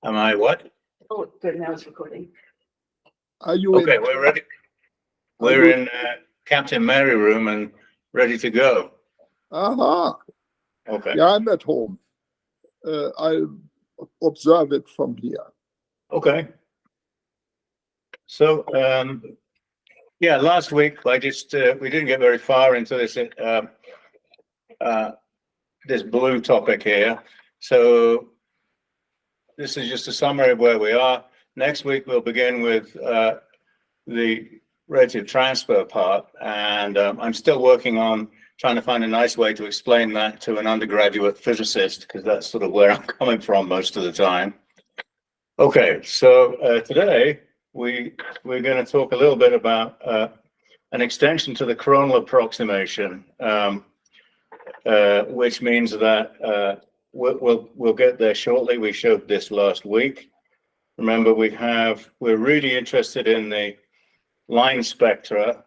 Am I what? Oh, good. Now it's recording. Are you Okay, we're ready. We're in Captain Mary room and ready to go. Okay. Yeah, I'm at home. I'll observe it from here. Okay. So, yeah, last week I just we didn't get very far into this this blue topic here. So this is just a summary of where we are. Next week we'll begin with the radiative transfer part, and I'm still working on trying to find a nice way to explain that to an undergraduate physicist, because that's sort of where I'm coming from most of the time. Okay, so today we're going to talk a little bit about an extension to the coronal approximation, which means that we'll get there shortly. We showed this last week. Remember, we're really interested in the line spectra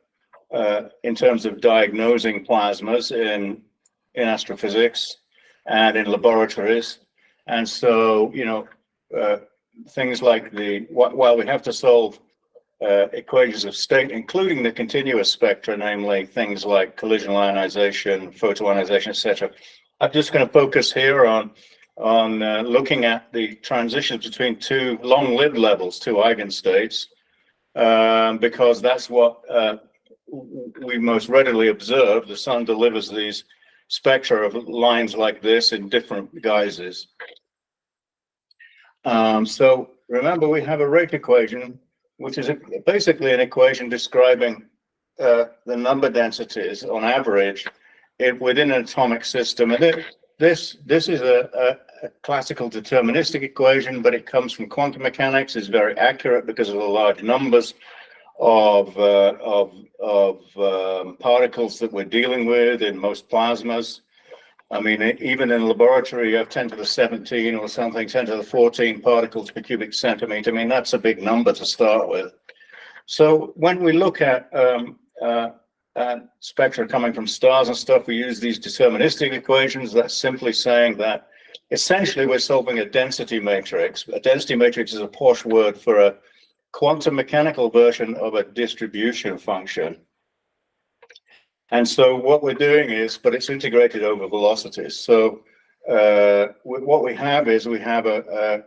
in terms of diagnosing plasmas in astrophysics and in laboratories. And so, you know, things like while we have to solve equations of state, including the continuous spectra, namely things like collisional ionization, photoionization, etc. I'm just going to focus here on looking at the transitions between two long-lived levels, two eigenstates, because that's what we most readily observe. The sun delivers these spectra of lines like this in different guises. So remember, we have a rate equation, which is basically an equation describing the number densities on average within an atomic system. And this is a classical deterministic equation, but it comes from quantum mechanics. It's very accurate because of the large numbers of particles that we're dealing with in most plasmas. I mean, even in a laboratory, you have 10 to the 17 or something, 10 to the 14 particles per cubic centimeter. I mean, that's a big number to start with. So when we look at spectra coming from stars and stuff, we use these deterministic equations. That's simply saying that essentially we're solving a density matrix. A density matrix is a posh word for a quantum mechanical version of a distribution function. And so what we're doing is, but it's integrated over velocities. So what we have is we have a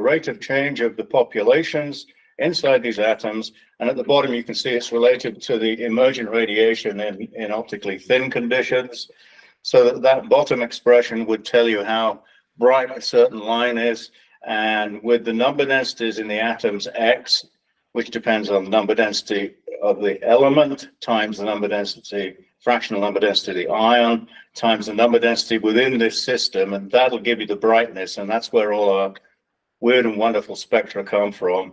rate of change of the populations inside these atoms, and at the bottom you can see it's related to the emergent radiation in optically thin conditions. So that bottom expression would tell you how bright a certain line is, and with the number densities in the atoms x, which depends on the number density of the element times the number density, fractional number density of the ion times the number density within this system, and that'll give you the brightness, and that's where all our weird and wonderful spectra come from.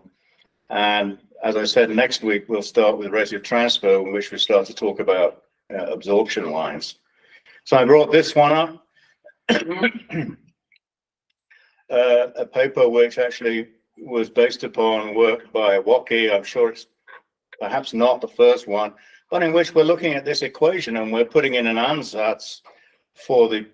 And as I said, next week we'll start with radiative transfer, in which we start to talk about absorption lines. So I brought this one up, a paper which actually was based upon work by Woki. I'm sure it's perhaps not the first one, but in which we're looking at this equation and we're putting in an ansatz for the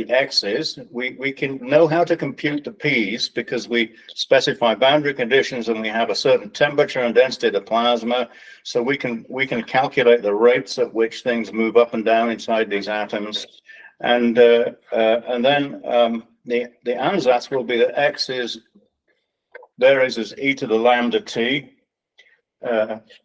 x's. We can know how to compute the p's because we specify boundary conditions and we have a certain temperature and density of the plasma, so we can calculate the rates at which things move up and down inside these atoms, and then the ansatz will be that x varies as e to the lambda t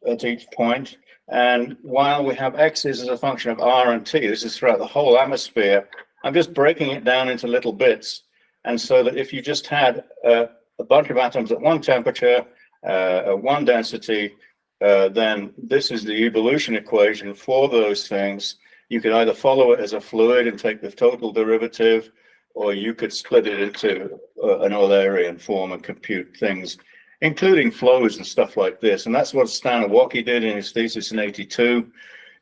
at each point, and while we have x's as a function of r and t, this is throughout the whole atmosphere. I'm just breaking it down into little bits, and so that if you just had a bunch of atoms at one temperature, at one density, then this is the evolution equation for those things. You could either follow it as a fluid and take the total derivative, or you could split it into an Eulerian form and compute things, including flows and stuff like this. And that's what Stan Woki did in his thesis in '82.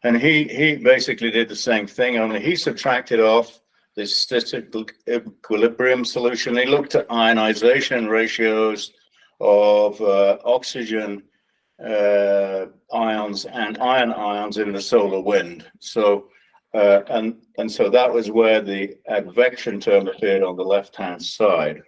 And he basically did the same thing, only he subtracted off this statistical equilibrium solution. He looked at ionization ratios of oxygen ions and iron ions in the solar wind. So and so that was where the advection term appeared on the left-hand side.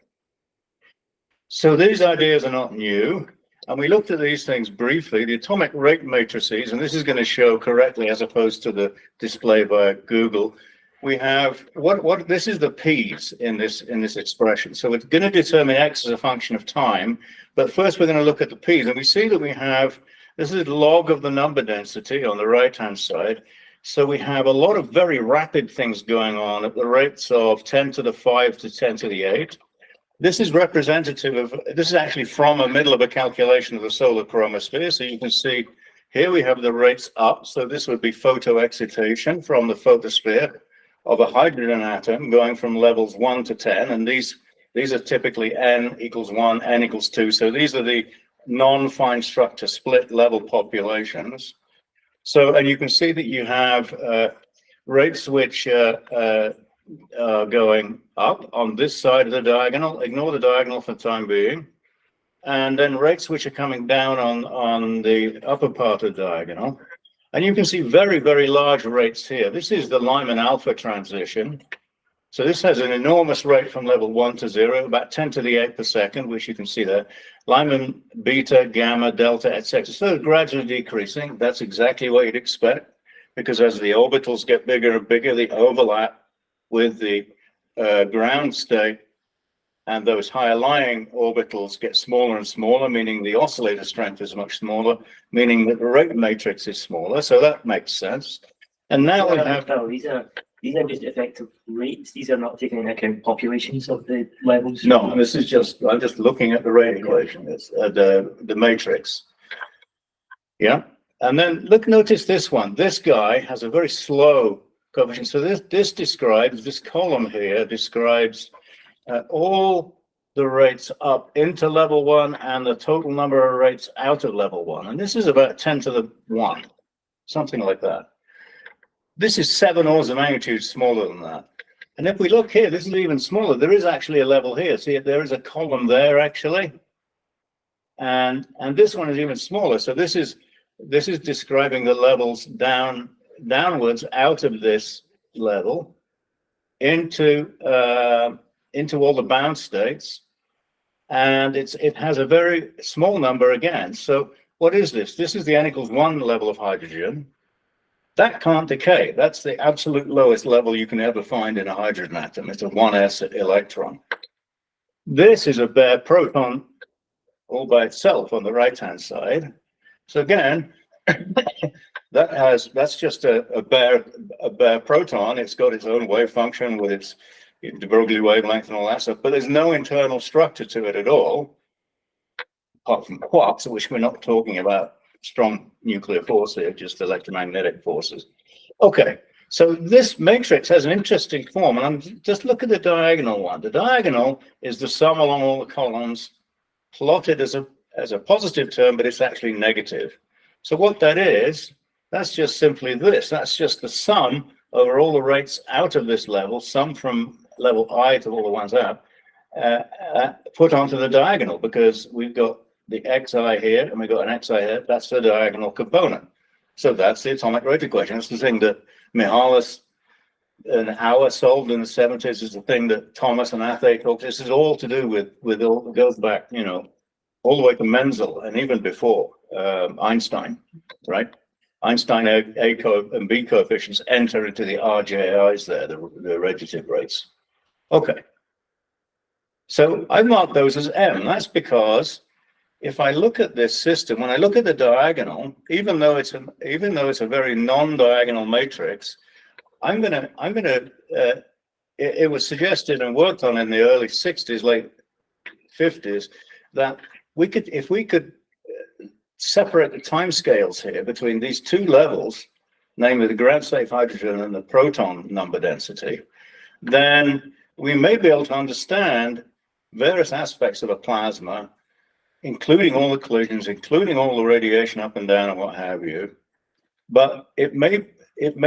So these ideas are not new. And we looked at these things briefly, the atomic rate matrices, and this is going to show correctly as opposed to the display by Google. We have what this is the P's in this expression. So it's going to determine X as a function of time. But first we're going to look at the P's, and we see that we have, this is log of the number density on the right-hand side. So we have a lot of very rapid things going on at the rates of 10 to the 5 to 10 to the 8. This is representative of, this is actually from a middle of a calculation of the solar chromosphere. So you can see here we have the rates up. So this would be photoexcitation from the photosphere of a hydrogen atom going from levels 1 to 10. And these are typically n equals 1, n equals 2. So these are the non-fine structure split level populations. So, and you can see that you have rates which are going up on this side of the diagonal. Ignore the diagonal for the time being. And then rates which are coming down on the upper part of the diagonal. And you can see very, very large rates here. This is the Lyman alpha transition. So this has an enormous rate from level 1 to 0, about 10 to the 8 per second, which you can see there. Lyman beta, gamma, delta, etc. So gradually decreasing. That's exactly what you'd expect, because as the orbitals get bigger and bigger, the overlap with the ground state and those higher lying orbitals get smaller and smaller, meaning the oscillator strength is much smaller, meaning that the rate matrix is smaller. So that makes sense. And now we have... These are just effective rates. These are not taking into account populations of the levels. No, this is just, I'm just looking at the rate equation. It's the matrix. Yeah. And then notice this one. This guy has a very slow coefficient. So this describes, this column here describes all the rates up into level 1 and the total number of rates out of level 1. And this is about 10 to the 1, something like that. This is 7 orders of magnitude smaller than that. And if we look here, this is even smaller. There is actually a level here. See, there is a column there actually. And this one is even smaller. So this is describing the levels downwards out of this level into all the bound states. And it has a very small number again. So what is this? This is the n equals 1 level of hydrogen. That can't decay. That's the absolute lowest level you can ever find in a hydrogen atom. It's a 1s electron. This is a bare proton all by itself on the right-hand side. So again, that's just a bare proton. It's got its own wave function with its de Broglie wavelength and all that stuff, but there's no internal structure to it at all, apart from quarks, which we're not talking about strong nuclear force here, just electromagnetic forces. Okay, so this matrix has an interesting form, and just look at the diagonal one. The diagonal is the sum along all the columns, plotted as a positive term, but it's actually negative. So what that is, that's just simply this. That's just the sum over all the rates out of this level, sum from level I to all the ones out, put onto the diagonal, because we've got the xi here and we've got an xi here. That's the diagonal component. So that's the atomic rate equation. It's the thing that Mihalis and Auer solved in the 70s. Is the thing that Thomas and Athay talked. This is all to do with all, it goes back, you know, all the way to Menzel and even before Einstein, right? Einstein A and B coefficients enter into the RJIs there, the radiative rates. Okay. So I marked those as M. That's because if I look at this system, when I look at the diagonal, even though it's a very non-diagonal matrix, it was suggested and worked on in the early 60s, late 50s, that if we could separate the timescales here between these two levels, namely the ground state hydrogen and the proton number density, then we may be able to understand various aspects of a plasma, including all the collisions, including all the radiation up and down and what have you. But it may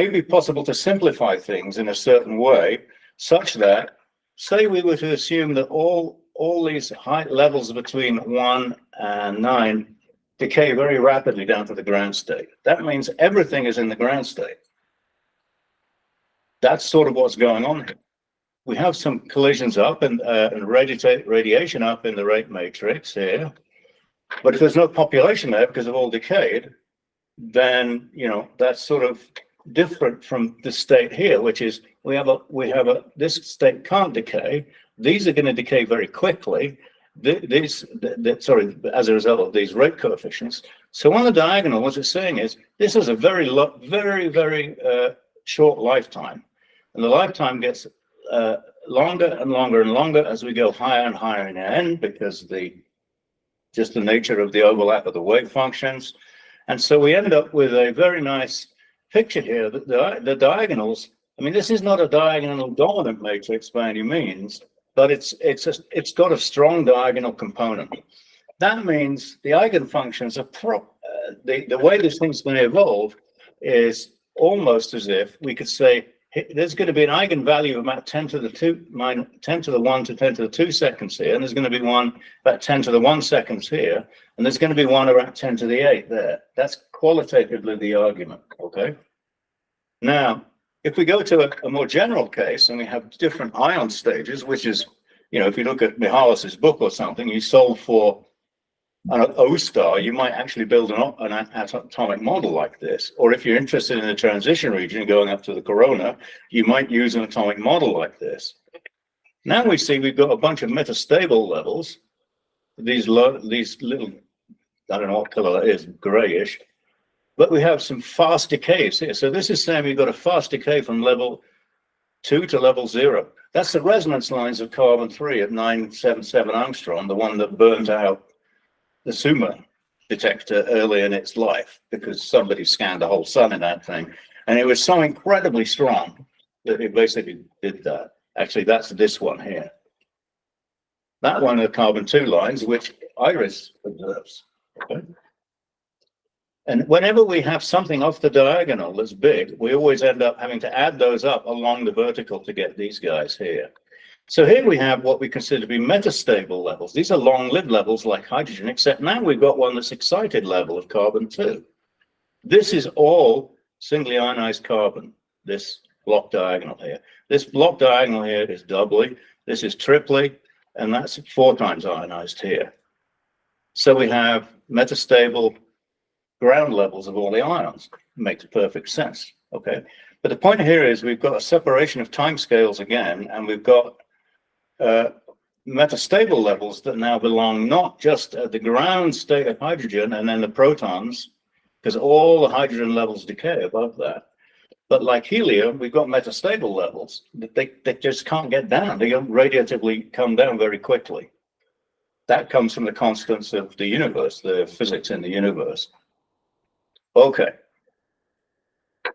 be possible to simplify things in a certain way, such that, say we were to assume that all these high levels between 1 and 9 decay very rapidly down to the ground state. That means everything is in the ground state. That's sort of what's going on here. we have some collisions up and radiation up in the rate matrix here. But if there's no population there because they've all decayed, then, you know, that's sort of different from the state here, which is this state can't decay. These are going to decay very quickly. Sorry, as a result of these rate coefficients. So on the diagonal, what it's saying is this is a very short lifetime, and the lifetime gets longer and longer and longer as we go higher and higher in n, because just the nature of the overlap of the wave functions. And so we end up with a very nice picture here that the diagonals, I mean, this is not a diagonal dominant matrix by any means, but it's got a strong diagonal component. That means the eigenfunctions are the way this thing's going to evolve is almost as if we could say there's going to be an eigenvalue of about 10 to the 1 to 10 to the 2 seconds here, and there's going to be one about 10 to the 1 seconds here, and there's going to be one around 10 to the 8 there. That's qualitatively the argument, okay? Now, if we go to a more general case, and we have different ion stages, which is, you know, if you look at Mihalis's book or something, you solve for an O star, you might actually build an atomic model like this. Or if you're interested in the transition region going up to the corona, you might use an atomic model like this. Now we see we've got a bunch of metastable levels, these little, I don't know what color that is, grayish, but we have some fast decays here. So this is saying we've got a fast decay from level 2 to level 0. That's the resonance lines of carbon-3 at 977 angstrom, the one that burnt out the SUMA detector early in its life because somebody scanned the whole sun in that thing. And it was so incredibly strong that it basically did that. Actually, that's this one here. That one are carbon-2 lines, which IRIS observes. Okay? And whenever we have something off the diagonal that's big, we always end up having to add those up along the vertical to get these guys here. So here we have what we consider to be metastable levels. These are long-lived levels like hydrogen, except now we've got one that's excited level of carbon-2. This is all singly ionized carbon, this block diagonal here. This block diagonal here is doubly, this is triply, and that's 4 times ionized here. So we have metastable ground levels of all the ions. It makes perfect sense, okay? But the point here is we've got a separation of timescales again, and we've got metastable levels that now belong not just at the ground state of hydrogen and then the protons, because all the hydrogen levels decay above that. But like helium, we've got metastable levels that they just can't get down. They don't radiatively come down very quickly. That comes from the constants of the universe, the physics in the universe. Okay.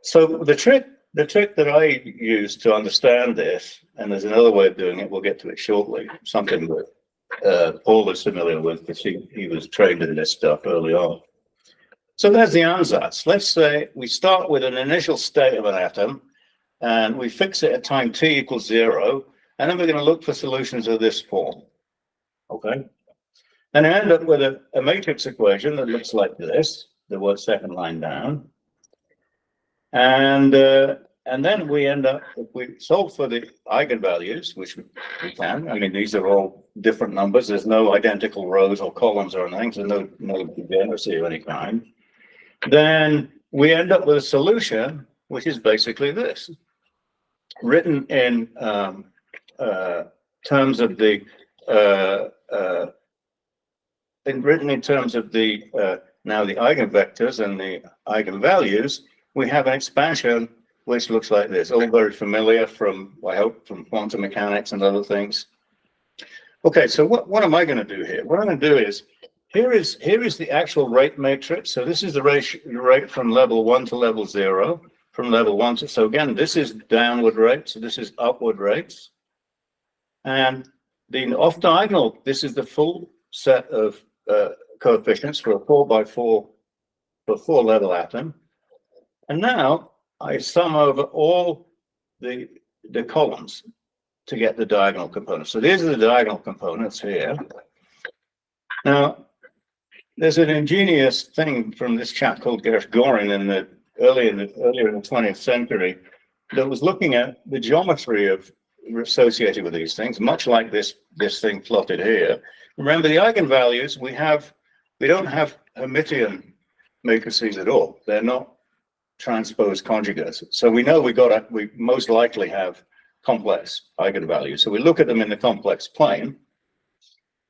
So the trick that I use to understand this, and there's another way of doing it, we'll get to it shortly, something that Paul is familiar with because he was trained in this stuff early on. So there's the ansatz. Let's say we start with an initial state of an atom and we fix it at time t equals 0, and then we're going to look for solutions of this form. Okay. And I end up with a matrix equation that looks like this, the second line down. And then we end up, if we solve for the eigenvalues, which we can, I mean, these are all different numbers. There's no identical rows or columns or anything, so no degeneracy of any kind. Then we end up with a solution, which is basically this, written in terms of the now the eigenvectors and the eigenvalues. We have an expansion which looks like this, all very familiar from, I hope, from quantum mechanics and other things. Okay, so what am I going to do here? What I'm going to do is, here is the actual rate matrix. So this is the rate from level 1 to level 0, from level 1 to, so again, this is downward rates, so this is upward rates. And the off diagonal, this is the full set of coefficients for a 4x4 level atom. And now I sum over all the columns to get the diagonal components. So these are the diagonal components here. Now, there's an ingenious thing from this chap called Gersh-Gorin earlier in the 20th century that was looking at the geometry of associated with these things, much like this thing plotted here. Remember, the eigenvalues we don't have Hermitian matrices at all. They're not transposed conjugates. So we know we most likely have complex eigenvalues. So we look at them in the complex plane.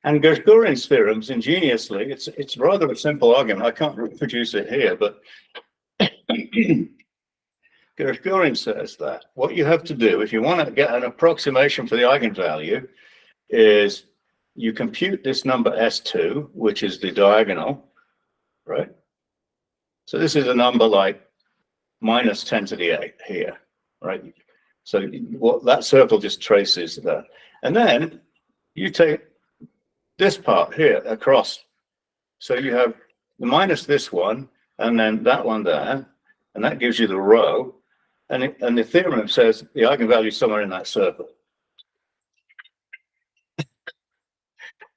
And Gershgorin's theorems, ingeniously, it's rather a simple argument. I can't reproduce it here, but Gershgorin says that what you have to do if you want to get an approximation for the eigenvalue is you compute this number S2, which is the diagonal, right? So this is a number like minus 10 to the 8 here, right? So what that circle just traces that. And then you take this part here across. So you have the minus this one, and then that one there, and that gives you the row. And the theorem says the eigenvalue is somewhere in that circle.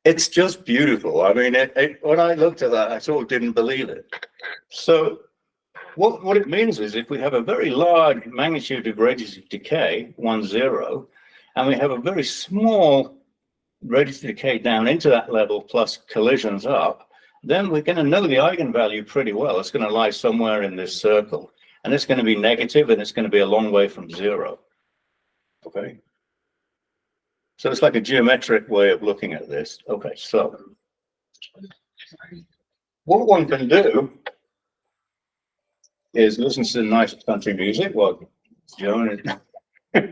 It's just beautiful. I mean, when I looked at that, I sort of didn't believe it. So what it means is if we have a very large magnitude of radius of decay, 1, 0, and we have a very small radius of decay down into that level plus collisions up, then we're going to know the eigenvalue pretty well. It's going to lie somewhere in this circle. And it's going to be negative, and it's going to be a long way from 0. Okay. So it's like a geometric way of looking at this. Okay, so what one can do is listen to nice country music while Joan is.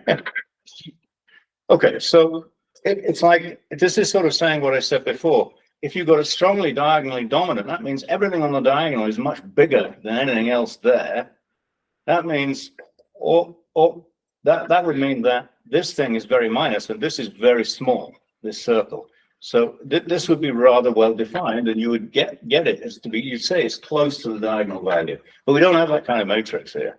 Okay, so it's like this is sort of saying what I said before. If you've got a strongly diagonally dominant, that means everything on the diagonal is much bigger than anything else there. That means, that would mean that this thing is very minus and this is very small, this circle. So this would be rather well defined, and you would get it as to be, you'd say it's close to the diagonal value, but we don't have that kind of matrix here.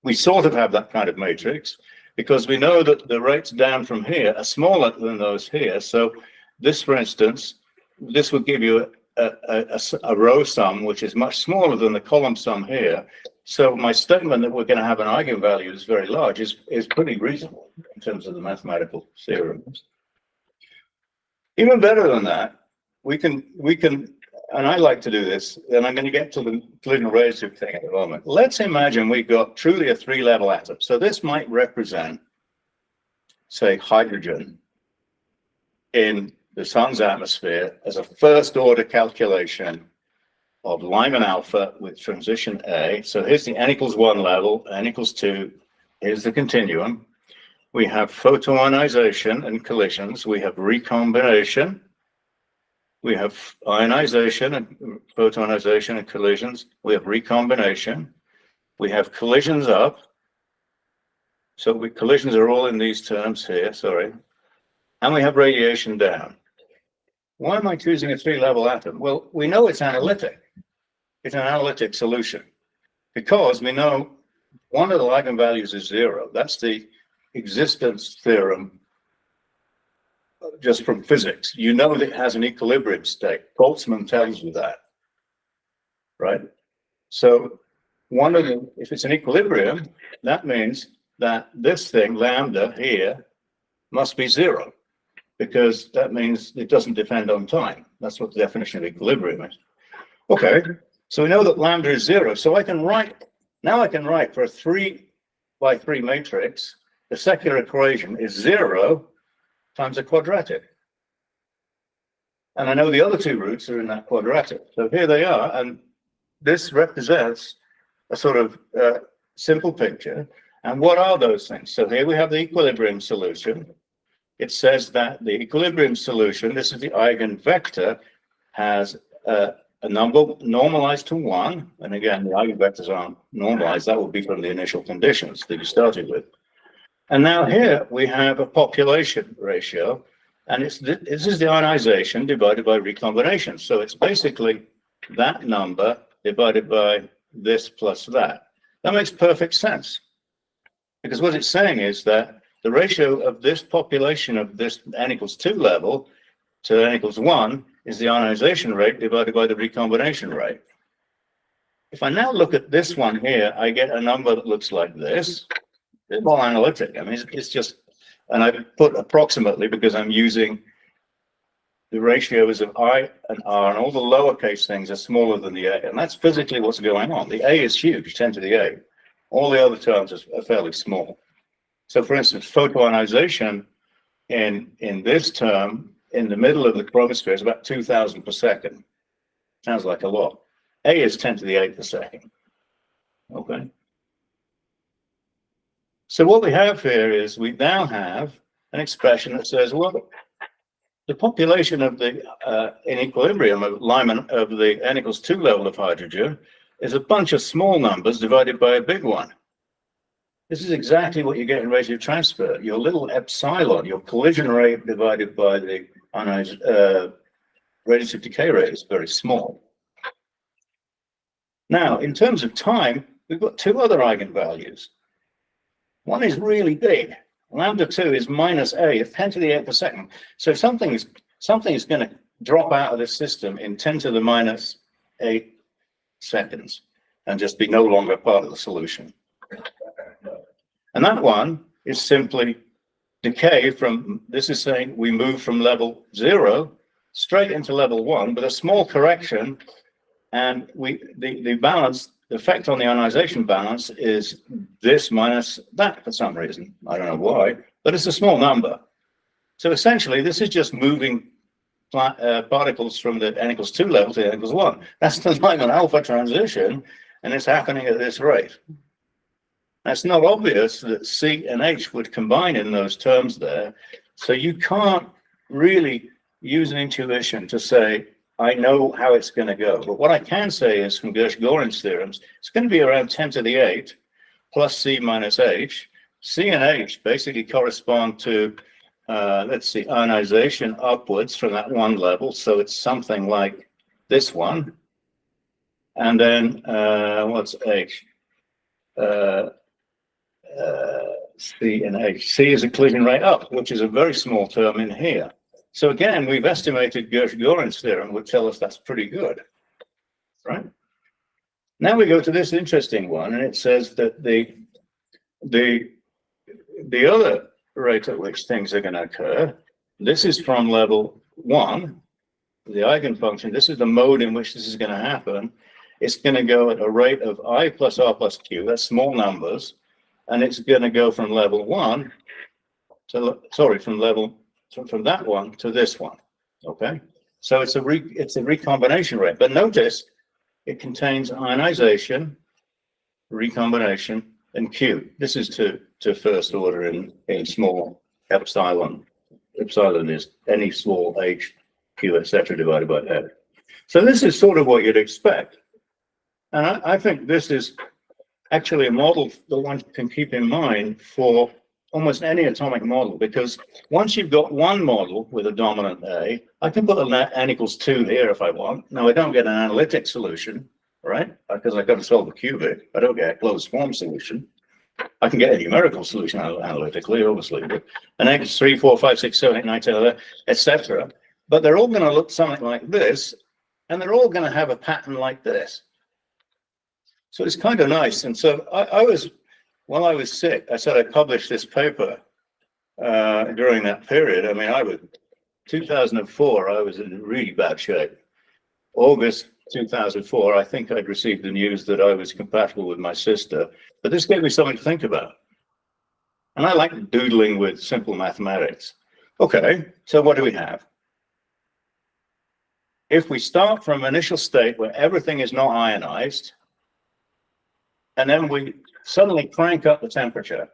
We sort of have that kind of matrix because we know that the rates down from here are smaller than those here. So this, for instance, this would give you a row sum which is much smaller than the column sum here. So my statement that we're going to have an eigenvalue that's very large is pretty reasonable in terms of the mathematical theorems. Even better than that, we can, and I like to do this, and I'm going to get to the collisional-radiative thing in a moment. Let's imagine we've got truly a 3-level atom. So this might represent, say, hydrogen in the sun's atmosphere as a first-order calculation of Lyman alpha with transition A. So here's the n equals 1 level, n equals 2. Here's the continuum. We have photoionization and collisions. We have recombination. We have ionization and photoionization and collisions. We have recombination. We have collisions up. So collisions are all in these terms here, sorry. And we have radiation down. Why am I choosing a 3-level atom? Well, we know it's analytic. It's an analytic solution because we know one of the eigenvalues is 0. That's the existence theorem just from physics. You know that it has an equilibrium state. Boltzmann tells you that, right? So if it's an equilibrium, that means that this thing, lambda here, must be 0. Because that means it doesn't depend on time. That's what the definition of equilibrium is. Okay, so we know that lambda is 0. So I can write for a 3x3 matrix, the secular equation is 0 times a quadratic. And I know the other two roots are in that quadratic. So here they are, and this represents a sort of simple picture. And what are those things? So here we have the equilibrium solution. It says that the equilibrium solution, this is the eigenvector, has a number normalized to 1. And again, the eigenvectors aren't normalized. That would be from the initial conditions that you started with. And now here we have a population ratio. And this is the ionization divided by recombination. So it's basically that number divided by this plus that. That makes perfect sense. Because what it's saying is that the ratio of this population of this n equals 2 level to n equals 1 is the ionization rate divided by the recombination rate. If I now look at this one here, I get a number that looks like this. It's all analytic. I mean, it's just, and I put approximately because I'm using the ratios of I and R, and all the lowercase things are smaller than the A, and that's physically what's going on. The A is huge, 10 to the 8. All the other terms are fairly small. So, for instance, photoionization in this term, in the middle of the chromosphere, is about 2,000 per second. Sounds like a lot. A is 10 to the 8 per second. Okay. So what we have here is we now have an expression that says, well, the population of the in equilibrium of Lyman of the n equals 2 level of hydrogen is a bunch of small numbers divided by a big one. This is exactly what you get in rate of transfer. Your little epsilon, your collision rate divided by the radiative decay rate is very small. Now, in terms of time, we've got two other eigenvalues. One is really big. Lambda 2 is minus A at 10 to the 8 per second. So something is going to drop out of this system in 10 to the minus 8 seconds and just be no longer part of the solution. And that one is simply decay from, this is saying we move from level 0 straight into level 1 with a small correction, and the balance, the effect on the ionization balance is this minus that for some reason. I don't know why, but it's a small number. So essentially, this is just moving particles from the n equals 2 level to n equals 1. That's the Lyman alpha transition, and it's happening at this rate. It's not obvious that C and H would combine in those terms there, so you can't really use an intuition to say, I know how it's going to go. But what I can say is from Gersh-Gorin's theorems, it's going to be around 10 to the 8 plus C minus H. C and H basically correspond to, let's see, ionization upwards from that one level. So it's something like this one. And then what's H? C and H. C is a collision rate up, which is a very small term in here. So again, we've estimated Gersh-Gorin's theorem would tell us that's pretty good, right? Now we go to this interesting one, and it says that the other rate at which things are going to occur, this is from level 1, the eigenfunction, this is the mode in which this is going to happen. It's going to go at a rate of I plus R plus Q, that's small numbers, and it's going to go from level 1 to, sorry, from that one to this one, okay? So it's a recombination rate, but notice it contains ionization, recombination, and Q. This is to first order in small epsilon. Epsilon is any small h, q, etc. divided by F. So this is sort of what you'd expect. And I think this is actually a model that one can keep in mind for almost any atomic model, because once you've got one model with a dominant A, I can put an n equals 2 here if I want. Now, I don't get an analytic solution, right? Because I've got to solve a cubic. I don't get a closed form solution. I can get a numerical solution analytically, obviously, but an X 3, 4, 5, 6, 7, 8, 9, 10, 11, etc. But they're all going to look something like this, and they're all going to have a pattern like this. So it's kind of nice. And so while I was sick, I said I published this paper during that period. I mean, 2004, I was in really bad shape. August 2004, I think I'd received the news that I was compatible with my sister, but this gave me something to think about. And I like doodling with simple mathematics. Okay, so what do we have? If we start from an initial state where everything is not ionized, and then we suddenly crank up the temperature.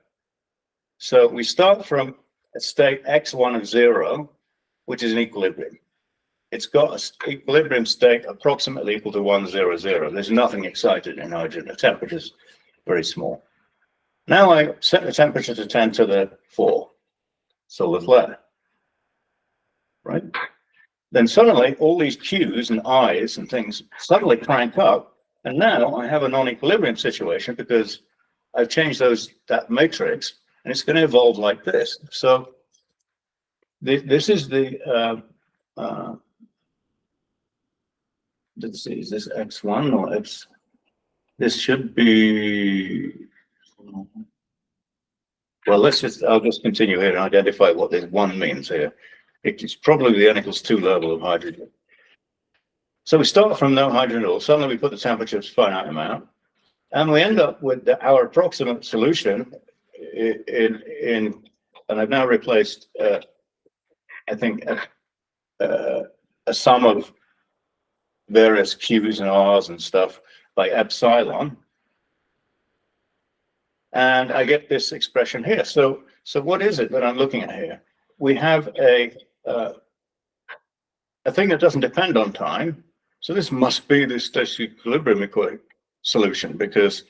So we start from a state x1 of 0, which is an equilibrium. It's got an equilibrium state approximately equal to 1, 0, 0. There's nothing excited in hydrogen. The temperature is very small. Now I set the temperature to 10 to the 4, solar flare, right? Then suddenly all these Q's and I's and things suddenly crank up. And now I have a non-equilibrium situation because I've changed that matrix, and it's going to evolve like this. So this is the let's see, is this x1 or x? This should be Well, I'll just continue here and identify what this 1 means here. It's probably the N equals 2 level of hydrogen. So we start from no hydrogen at all. Suddenly we put the temperature to a finite amount, and we end up with our approximate solution and I've now replaced, I think, a sum of various Q's and R's and stuff by epsilon. And I get this expression here. So what is it that I'm looking at here? We have a thing that doesn't depend on time. So this must be the stationary equilibrium solution, because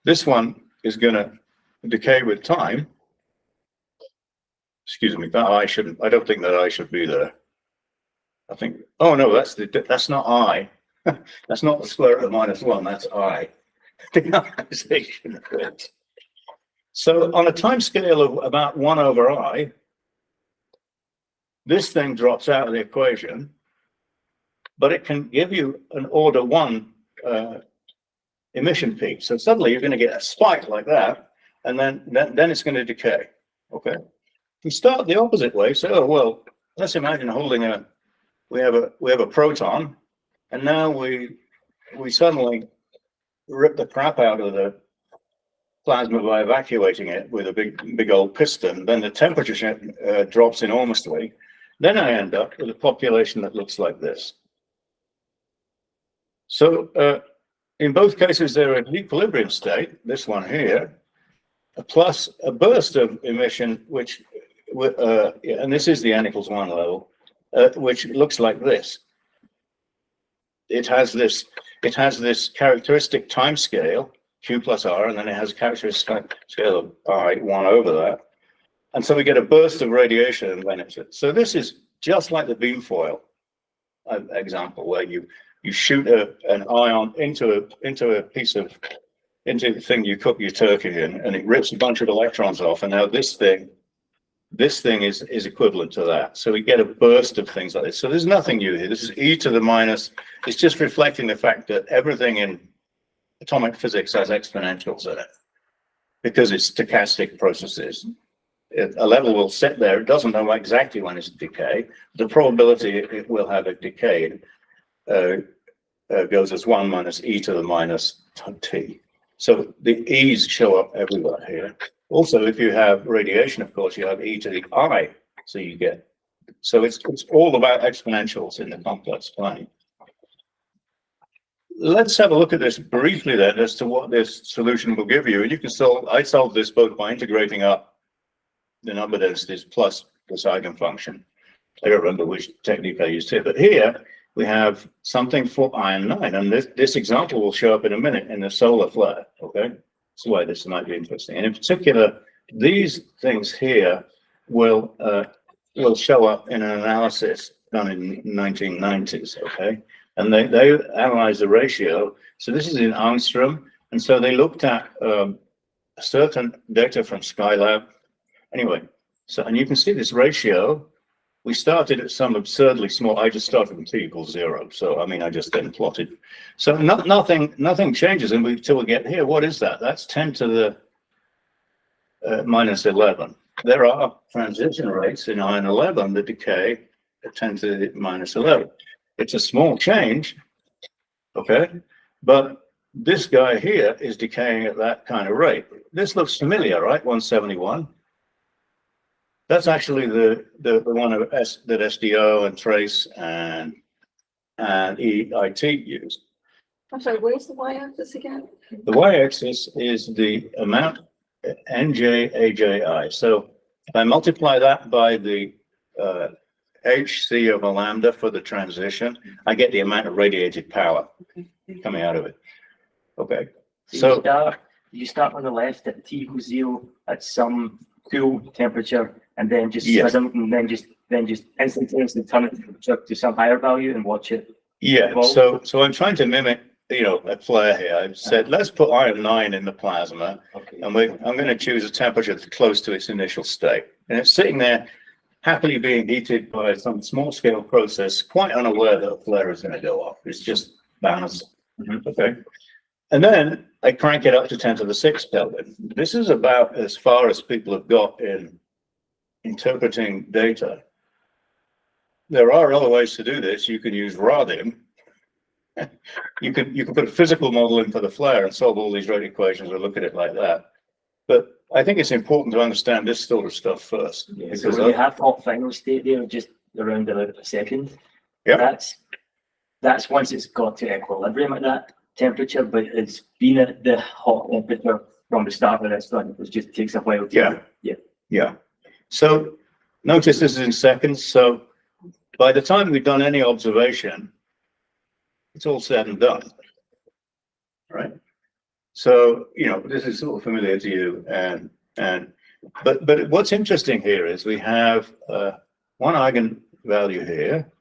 this one is going to decay with time. Excuse me, I don't think that I should be there. I think, oh no, that's not I. That's not the square root of -1, that's I. The So on a time scale of about 1 over I, this thing drops out of the equation, but it can give you an order 1 emission peak. So suddenly you're going to get a spike like that, and then it's going to decay. Okay. We start the opposite way. So, oh, well, let's imagine holding we have a proton, and now we suddenly rip the crap out of the plasma by evacuating it with a big old piston. Then the temperature drops enormously. Then I end up with a population that looks like this. So in both cases, they're in equilibrium state, this one here, plus a burst of emission, which, and this is the N equals 1 level, which looks like this. It has this characteristic time scale, Q plus R, and then it has a characteristic scale of I, 1 over that. And so we get a burst of radiation and then it's it. So this is just like the beam foil example, where you shoot an ion into the thing you cook your turkey in, and it rips a bunch of electrons off, and now this thing is equivalent to that. So we get a burst of things like this. So there's nothing new here. This is e to the minus. It's just reflecting the fact that everything in atomic physics has exponentials in it, because it's stochastic processes. A level will sit there. It doesn't know exactly when it's decay. The probability it will have it decayed goes as 1 minus e to the minus t. So the e's show up everywhere here. Also, if you have radiation, of course, you have e to the I. So you get, so it's all about exponentials in the complex plane. Let's have a look at this briefly then as to what this solution will give you. And you can I solved this both by integrating up the number densities plus this eigenfunction. I don't remember which technique I used here, but here we have something for iron 9, and this example will show up in a minute in the solar flare. Okay, that's why this might be interesting. And in particular, these things here will show up in an analysis done in 1990s. Okay, and they analyzed the ratio. So this is in angstrom, and so they looked at certain data from Skylab. Anyway, so, and you can see this ratio. We started at some absurdly small. I just started with t equals 0. So, I mean, I just then plotted. So nothing changes until we get here. What is that? That's 10 to the minus 11. There are transition rates in iron 11 that decay at 10 to the minus 11. It's a small change, okay? But this guy here is decaying at that kind of rate. This looks familiar, right? 171. That's actually the one that SDO and Trace and EIT used. I'm sorry, where's the y-axis again? The y-axis is the amount NJ/AJI. So if I multiply that by the HC of a lambda for the transition, I get the amount of radiated power coming out of it. Okay. So you start on the left at t equals 0 at some cool temperature, and then just instantaneously turn it to some higher value and watch it. Yeah. evolve. So I'm trying to mimic, a flare here. I've said let's put iron 9 in the plasma, Okay. and I'm going to choose a temperature that's close to its initial state, and it's sitting there happily being heated by some small scale process, quite unaware that a flare is going to go off. It's just balanced. Okay. And then I crank it up to 10 to the 6 Kelvin. This is about as far as people have got in interpreting data. There are other ways to do this. You can use RADIM. You can put a physical model in for the flare and solve all these rate equations or look at it like that. But I think it's important to understand this sort of stuff first. Yeah, so when you have hot final state there, just around about a second, Yeah. that's once it's got to equilibrium at that temperature, but it's been at the hot temperature from the start of this one. It just takes a while to Yeah. So notice this is in seconds. So by the time we've done any observation, it's all said and done, right? So, you know, this is sort of familiar to you, but what's interesting here is we have one eigenvalue here,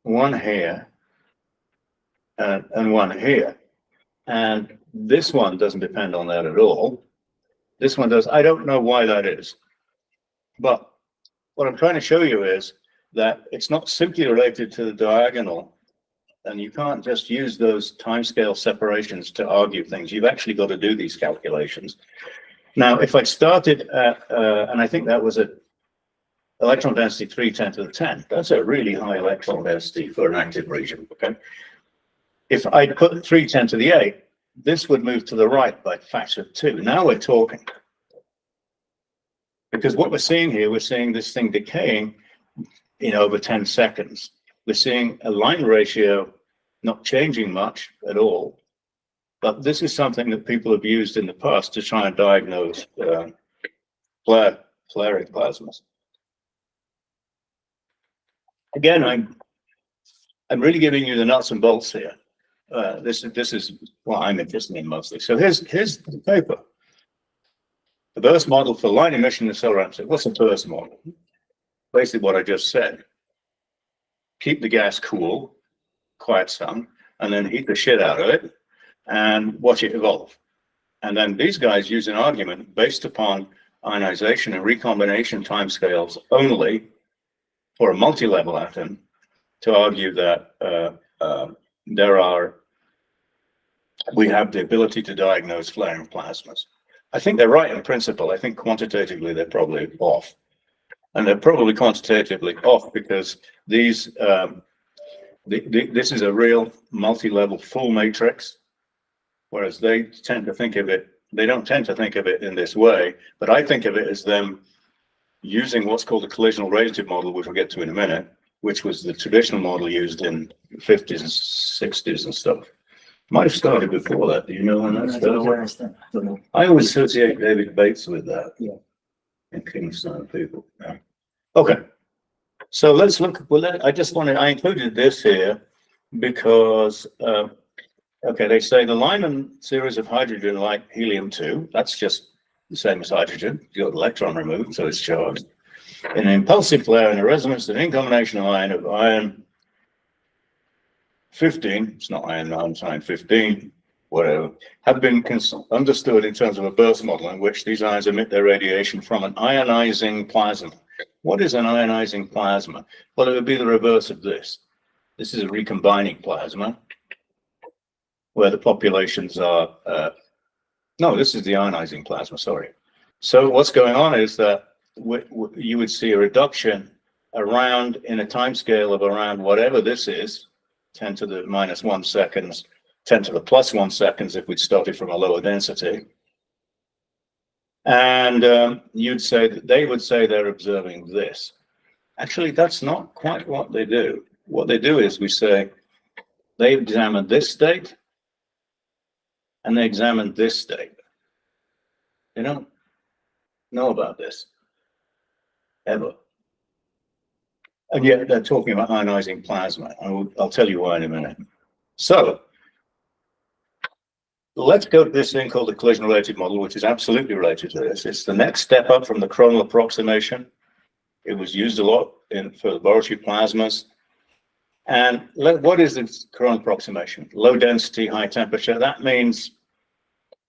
one here, and one here, and this one doesn't depend on that at all. This one does. I don't know why that is, but what I'm trying to show you is that it's not simply related to the diagonal. And you can't just use those timescale separations to argue things. You've actually got to do these calculations. Now, if I started at, and I think that was at electron density 310 to the 10, that's a really high electron density for an active region, okay? If I put 310 to the 8, this would move to the right by a factor of 2. Now we're talking. Because what we're seeing here, we're seeing this thing decaying in over 10 seconds. We're seeing a line ratio not changing much at all, but this is something that people have used in the past to try and diagnose flaring plasmas. Again, I'm really giving you the nuts and bolts here. This is what I'm interested in mostly. So here's the paper. The burst model for line emission in solar atmosphere. What's a burst model? Basically what I just said. Keep the gas cool, quiet some, and then heat the shit out of it and watch it evolve. And then these guys use an argument based upon ionization and recombination timescales only for a multi-level atom to argue that we have the ability to diagnose flaring plasmas. I think they're right in principle. I think quantitatively they're probably off. And they're probably quantitatively off because these, this is a real multi-level full matrix, whereas they tend to think of it, they don't tend to think of it in this way, but I think of it as them using what's called a collisional-radiative model, which we'll get to in a minute, which was the traditional model used in the 50s and 60s and stuff. Might have started before that. Do you know when that started? I always associate David Bates with that. Yeah. And Kingston people. Yeah. Okay. So let's look. Well, I included this here because, okay, they say the Lyman series of hydrogen like helium-2, that's just the same as hydrogen. You got electron removed, so it's charged. In an impulsive flare in a resonance, an in-combination ion of iron 15, it's not iron 9, it's iron 15, whatever, have been understood in terms of a burst model in which these ions emit their radiation from an ionizing plasma. What is an ionizing plasma? Well, it would be the reverse of this. This is a recombining plasma where the populations are, no, this is the ionizing plasma, sorry. So what's going on is that you would see a reduction around in a time scale of around whatever this is, 10 to the minus 1 seconds, 10 to the plus 1 seconds if we'd started from a lower density. And you'd say that they would say they're observing this. Actually, that's not quite what they do. What they do is we say they examine this state and they examine this state. They don't know about this ever. And yet they're talking about ionizing plasma. I'll tell you why in a minute. So let's go to this thing called the collision-radiative model, which is absolutely related to this. It's the next step up from the coronal approximation. It was used a lot for laboratory plasmas. And what is this coronal approximation? Low density, high temperature. That means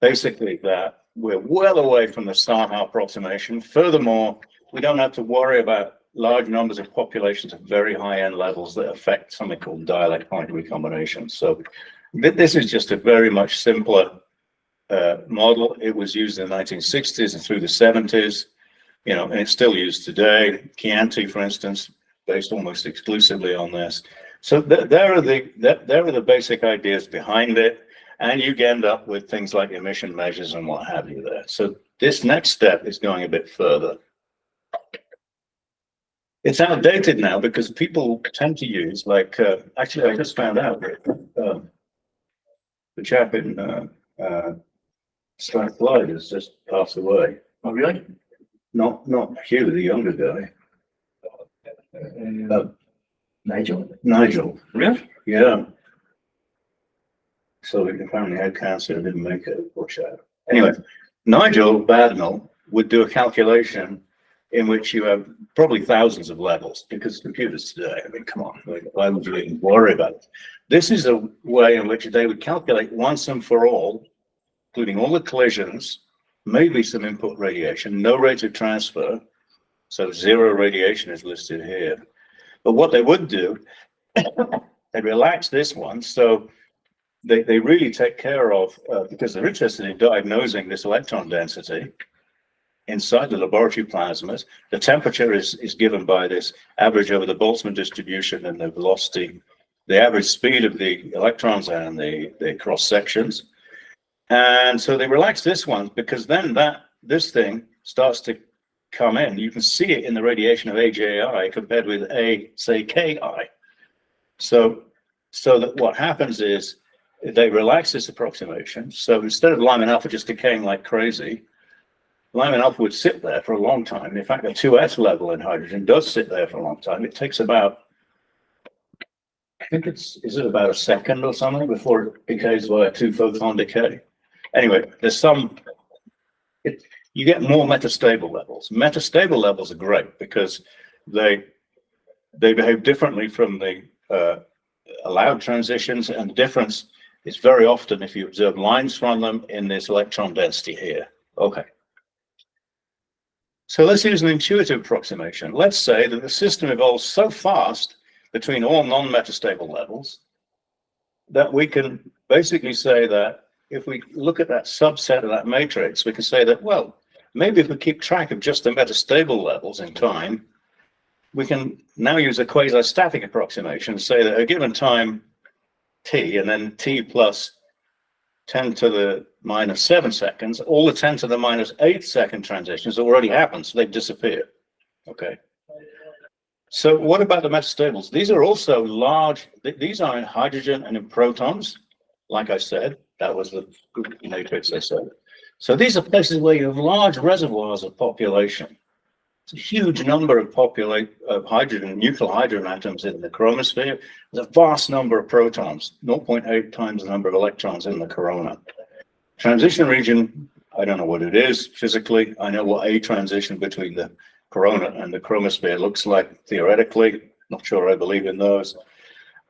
basically that we're well away from the SAR approximation. Furthermore, we don't have to worry about large numbers of populations at very high end levels that affect something called dielectronic recombination. So This is just a very much simpler model. It was used in the 1960s and through the 70s, you know, and it's still used today. Chianti, for instance, based almost exclusively on this. So there are the basic ideas behind it, and you end up with things like emission measures and what have you there. So this next step is going a bit further. It's outdated now because people tend to use, like, actually, I just found out that the chap in Strathclyde has just passed away. Oh, really? Not Hugh, the younger guy. Nigel? Nigel. Really? Yeah. So he apparently had cancer and didn't make it, poor chap. Anyway, Nigel Badnell would do a calculation in which you have probably thousands of levels, because computers today, I mean, come on, why would you even worry about it? This is a way in which they would calculate once and for all, including all the collisions, maybe some input radiation, no rate of transfer, so zero radiation is listed here. But what they would do, they'd relax this one, so they really take care of, because they're interested in diagnosing this electron density inside the laboratory plasmas. The temperature is given by this average over the Boltzmann distribution and the velocity, the average speed of the electrons and the cross sections. And so they relax this one because then this thing starts to come in. You can see it in the radiation of AJI compared with say, KI. So that what happens is they relax this approximation. So instead of Lyman alpha just decaying like crazy, Lyman alpha would sit there for a long time. In fact, the 2s level in hydrogen does sit there for a long time. It takes about, I think is it about a second or something before it decays by a 2-photon decay. Anyway, there's you get more metastable levels. Metastable levels are great because they behave differently from the allowed transitions, and the difference is very often if you observe lines from them in this electron density here. Okay. So let's use an intuitive approximation. Let's say that the system evolves so fast between all non-metastable levels that we can basically say that if we look at that subset of that matrix, we can say that, well, maybe if we keep track of just the metastable levels in time, we can now use a quasi-static approximation, say that at a given time t, and then t plus 10 to the minus 7 seconds, all the 10 to the minus 8 second transitions already happened, so they've disappeared. Okay. So what about the metastables? These are also large, these are in hydrogen and in protons, like I said. That was the matrix I said. So these are places where you have large reservoirs of population. It's a huge number of hydrogen, nuclear hydrogen atoms in the chromosphere. There's a vast number of protons, 0.8 times the number of electrons in the corona. Transition region, I don't know what it is physically. I know what a transition between the corona and the chromosphere looks like theoretically. Not sure I believe in those.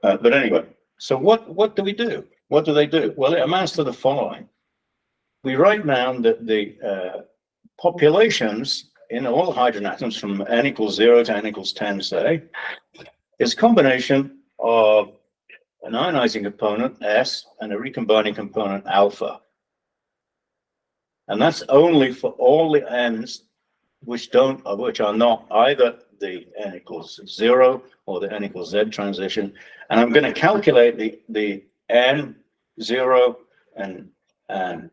But anyway, so what do we do? What do they do? Well, it amounts to the following. We write down that the populations in all hydrogen atoms from n equals 0 to n equals 10, say, is a combination of an ionizing component, S, and a recombining component, alpha. And that's only for all the n's which are not either the n equals 0 or the n equals z transition. And I'm going to calculate the n 0 and the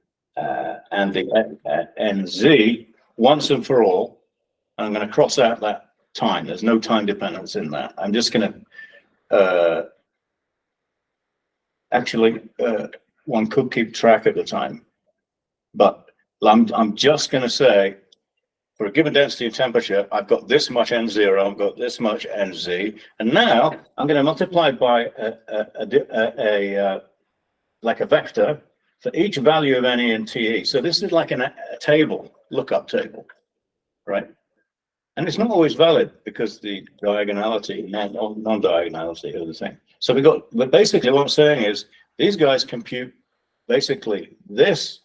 nz once and for all. And I'm going to cross out that time. There's no time dependence in that. I'm just going to one could keep track of the time, but I'm just going to say for a given density of temperature, I've got this much n0, I've got this much nz, and now I'm going to multiply by like a vector for each value of ne and te. So this is like a table, lookup table, right? And it's not always valid because the diagonality, non-diagonality are the same. So but basically what I'm saying is these guys compute basically this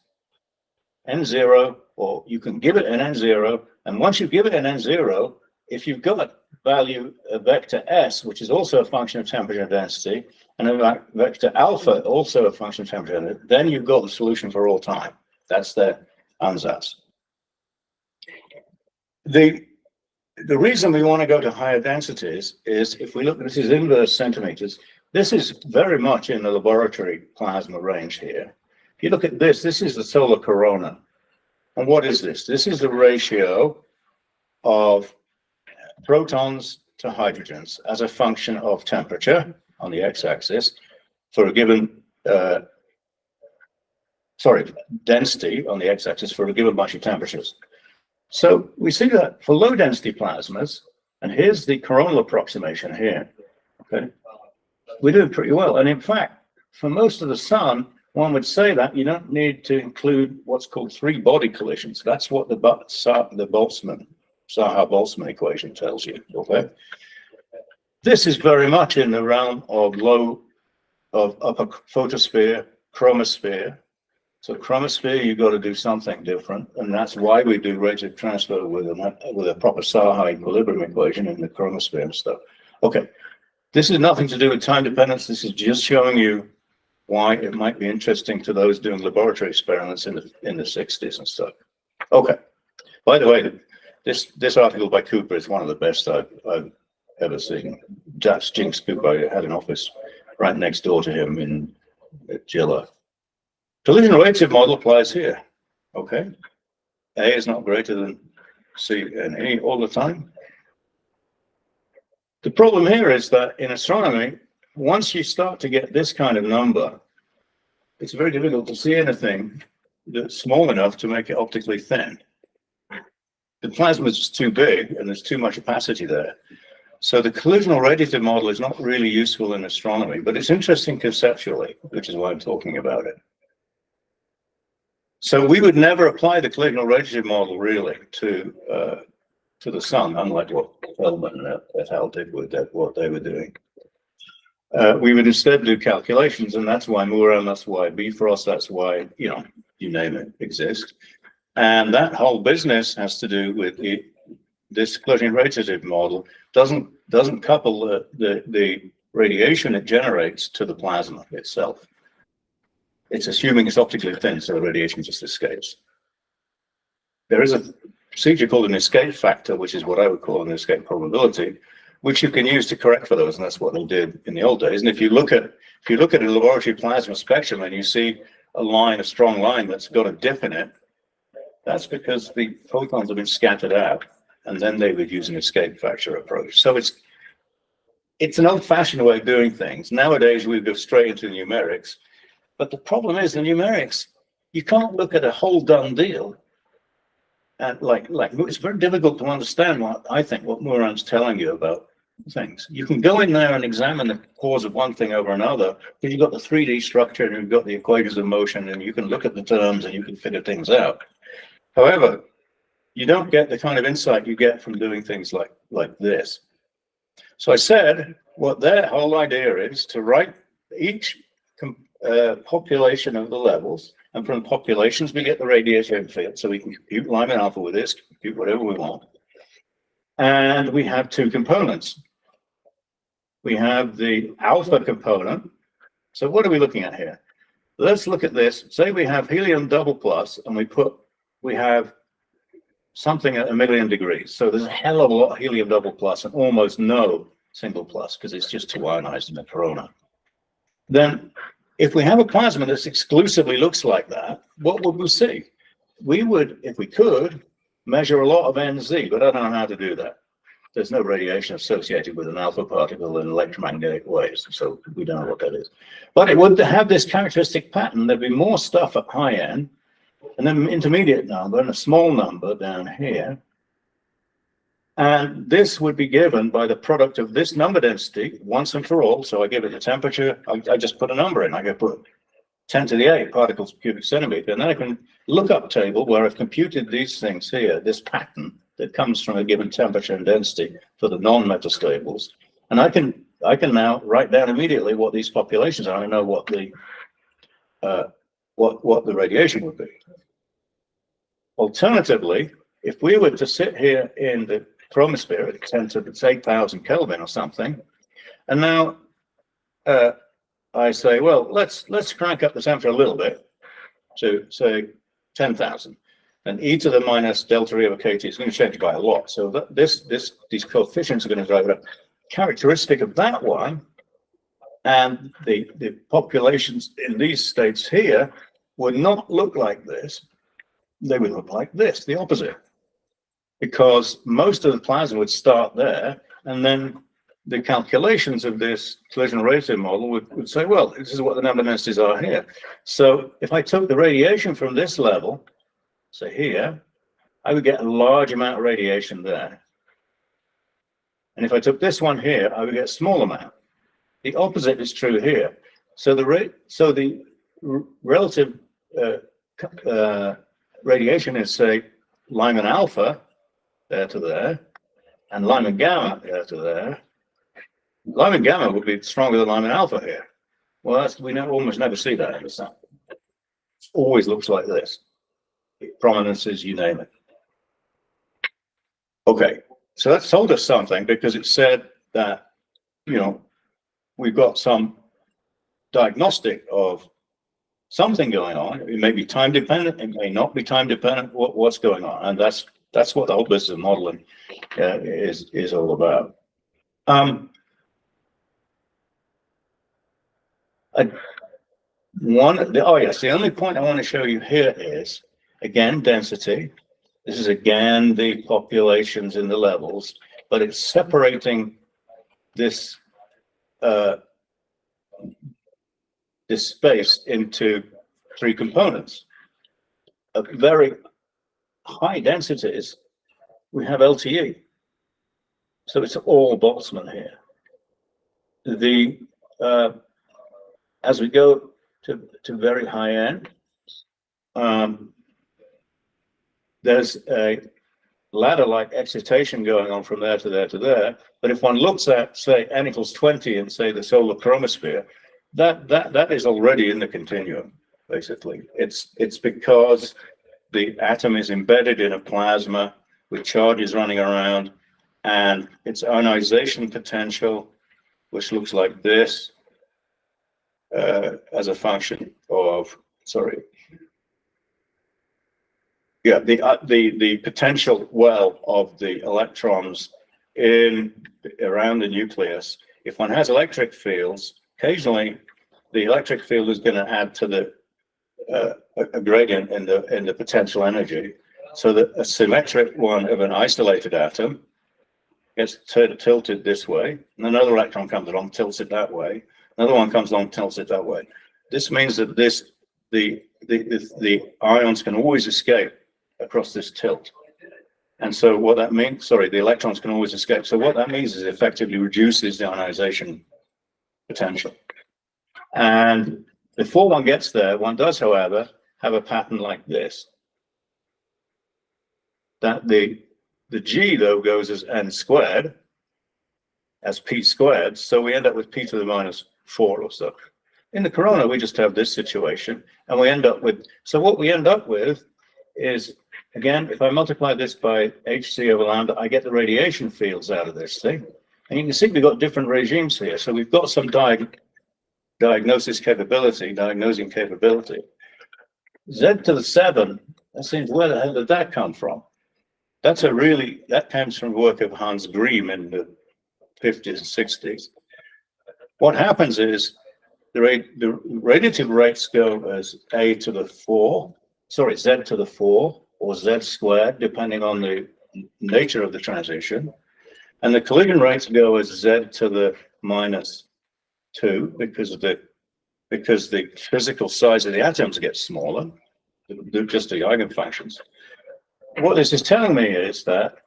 n0, or you can give it an n0, and once you give it an n0, if you've got value a vector s, which is also a function of temperature and density, and in fact, vector alpha also a function of temperature, then you've got the solution for all time. That's their ansatz. The reason we want to go to higher densities is if we look, this is inverse centimeters. This is very much in the laboratory plasma range here. If you look at this, this is the solar corona. And what is this? This is the ratio of protons to hydrogens as a function of temperature on the x-axis for a given, density on the x-axis for a given bunch of temperatures. So we see that for low density plasmas, and here's the coronal approximation here, okay, we do pretty well. And in fact, for most of the sun, one would say that you don't need to include what's called three body collisions. That's what the Saha-Boltzmann equation tells you, okay? This is very much in the realm of upper photosphere, chromosphere. So chromosphere, you've got to do something different, and that's why we do rate of transfer with a proper Saha equilibrium equation in the chromosphere and stuff. Okay, this is nothing to do with time dependence. This is just showing you why it might be interesting to those doing laboratory experiments in the 60s and stuff. Okay. By the way, this article by Cooper is one of the best I've ever seen. That's Jinx Cooper. I had an office right next door to him in Gilla. Collision-radiative model applies here. Okay. A is not greater than C and E all the time. The problem here is that in astronomy, once you start to get this kind of number, it's very difficult to see anything that's small enough to make it optically thin. The plasma is too big and there's too much opacity there. So the collisional-radiative model is not really useful in astronomy, but it's interesting conceptually, which is why I'm talking about it. So we would never apply the collisional-radiative model really to the sun, unlike what Feldman and et al. Did with what they were doing. We would instead do calculations, and that's why Muran, that's why Bifrost, that's why, you name it, exist. And that whole business has to do with this collision-radiative model doesn't couple the radiation it generates to the plasma itself. It's assuming it's optically thin, so the radiation just escapes. There is a procedure called an escape factor, which is what I would call an escape probability, which you can use to correct for those, and that's what they did in the old days. And if you look at a laboratory plasma spectrum and you see a strong line that's got a dip in it, that's because the photons have been scattered out, and then they would use an escape factor approach. So it's an old-fashioned way of doing things. Nowadays, we go straight into the numerics, but the problem is the numerics, you can't look at a whole done deal. And it's very difficult to understand what Muran's telling you about things. You can go in there and examine the cause of one thing over another, because you've got the 3D structure and you've got the equations of motion, and you can look at the terms and you can figure things out. However, you don't get the kind of insight you get from doing things like this. So I said what their whole idea is to write each population of the levels, and from populations we get the radiation field, so we can compute Lyman alpha with this, compute whatever we want. And we have two components. We have the alpha component. So what are we looking at here? Let's look at this. Say we have helium double plus, and we have something at 1,000,000 degrees. So there's a hell of a lot of helium double plus and almost no single plus, because it's just too ionized in the corona. Then if we have a plasma that exclusively looks like that, what would we see? We would, if we could, measure a lot of NZ, but I don't know how to do that. There's no radiation associated with an alpha particle in electromagnetic waves, so we don't know what that is. But it would have this characteristic pattern. There'd be more stuff at high end, and then an intermediate number, and a small number down here. And this would be given by the product of this number density once and for all. So I give it the temperature, I just put a number in. I go put 10 to the 8 particles per cubic centimeter. And then I can look up table where I've computed these things here, this pattern that comes from a given temperature and density for the non-metastables. And I can now write down immediately what these populations are. I know what the radiation would be. Alternatively, if we were to sit here in the chromosphere at 10 to the 8,000 Kelvin or something, and now I say, well, let's crank up the temperature a little bit to say 10,000, and e to the minus delta e over kt is going to change by a lot. So that these coefficients are going to drive it up. Characteristic of that one and the populations in these states here would not look like this. They would look like this, the opposite, because most of the plasma would start there, and then the calculations of this collision-radiative model would say, well, this is what the number densities are here. So if I took the radiation from this level, say here, I would get a large amount of radiation there. And if I took this one here, I would get a small amount. The opposite is true here. So the relative radiation is, say, Lyman alpha there to there, and Lyman gamma there to there. Lyman gamma would be stronger than Lyman alpha here. Well, we almost never see that in the sample. It always looks like this. Prominences, you name it. Okay, so that's told us something, because it said that, you know, we've got some diagnostic of something going on. It may be time dependent, it may not be time dependent. What's going on? And that's what the whole business of modeling is all about. The only point I want to show you here is, again, density. This is again the populations in the levels, but it's separating this this space into three components. At very high densities, we have LTE. So it's all Boltzmann here. As we go to very high end, there's a ladder-like excitation going on from there to there to there. But if one looks at, say, n equals 20 and say the solar chromosphere, that is already in the continuum, basically. It's because the atom is embedded in a plasma with charges running around, and its ionization potential, which looks like this, as a function of, the potential well of the electrons around the nucleus. If one has electric fields, occasionally the electric field is going to add to the a gradient in the potential energy, so that a symmetric one of an isolated atom gets tilted this way, and another electron comes along, tilts it that way. Another one comes along, tilts it that way. This means that the ions can always escape across this tilt. And so what that means, the electrons can always escape. So what that means is it effectively reduces the ionization potential. And before one gets there, one does, however, have a pattern like this. That the G, though, goes as n squared, as p squared, so we end up with p to the minus 4 or so. In the corona, we just have this situation, and we end up with, so what we end up with is, again, if I multiply this by hc over lambda, I get the radiation fields out of this thing. And you can see we've got different regimes here. So we've got some diagnosing capability. Z to the 7, that seems, where the hell did that come from? That comes from work of Hans Griem in the 50s and 60s. What happens is the radiative rates go as z to the 4, or z squared, depending on the nature of the transition. And the collision rates go as z to the minus 2 because the physical size of the atoms gets smaller, just the eigenfunctions. What this is telling me is that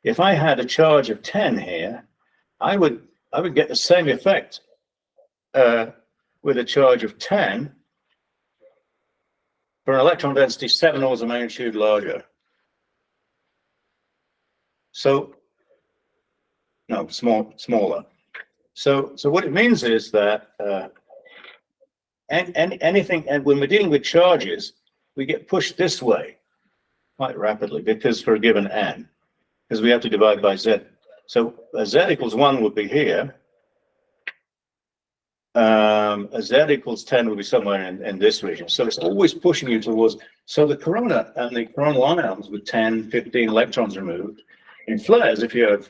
if I had a charge of 10 here, I would get the same effect with a charge of 10 for an electron density 7 orders of magnitude larger. So, no, smaller. So what it means is that anything, and when we're dealing with charges, we get pushed this way quite rapidly, because for a given n, because we have to divide by z. So z equals 1 would be here. Z equals 10 will be somewhere in this region. So it's always pushing you towards, so the corona and the coronal ions with 10, 15 electrons removed. In flares, if you have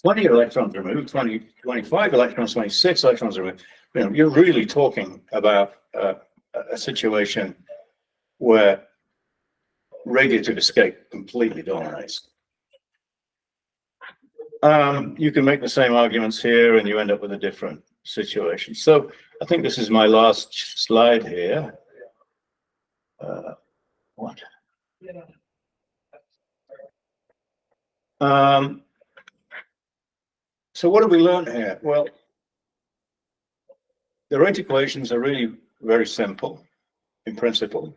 20 electrons removed, 20, 25 electrons, 26 electrons removed, you're really talking about a situation where radiative escape completely dominates. You can make the same arguments here and you end up with a different situation. So I think this is my last slide here. What? So what have we learned here? Well, the rate equations are really very simple in principle.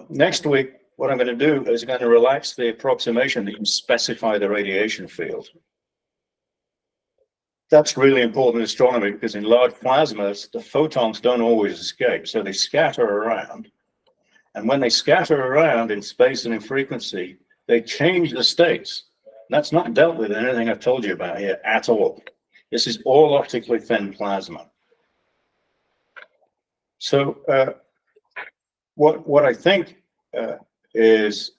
Next week, what I'm going to do is going to relax the approximation that you specify the radiation field. That's really important in astronomy because in large plasmas, the photons don't always escape, so they scatter around. And when they scatter around in space and in frequency, they change the states. That's not dealt with in anything I've told you about here at all. This is all optically thin plasma. So what I think is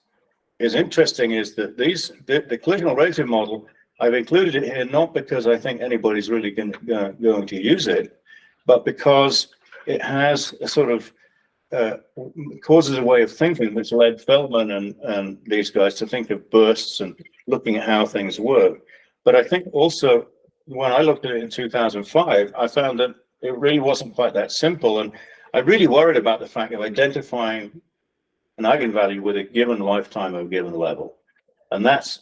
interesting is that the collisional-radiative model, I've included it here not because I think anybody's really going to use it, but because it has a sort of causes a way of thinking which led Feldman and these guys to think of bursts and looking at how things work. But I think also when I looked at it in 2005, I found that it really wasn't quite that simple. And I really worried about the fact of identifying an eigenvalue with a given lifetime of a given level. And that's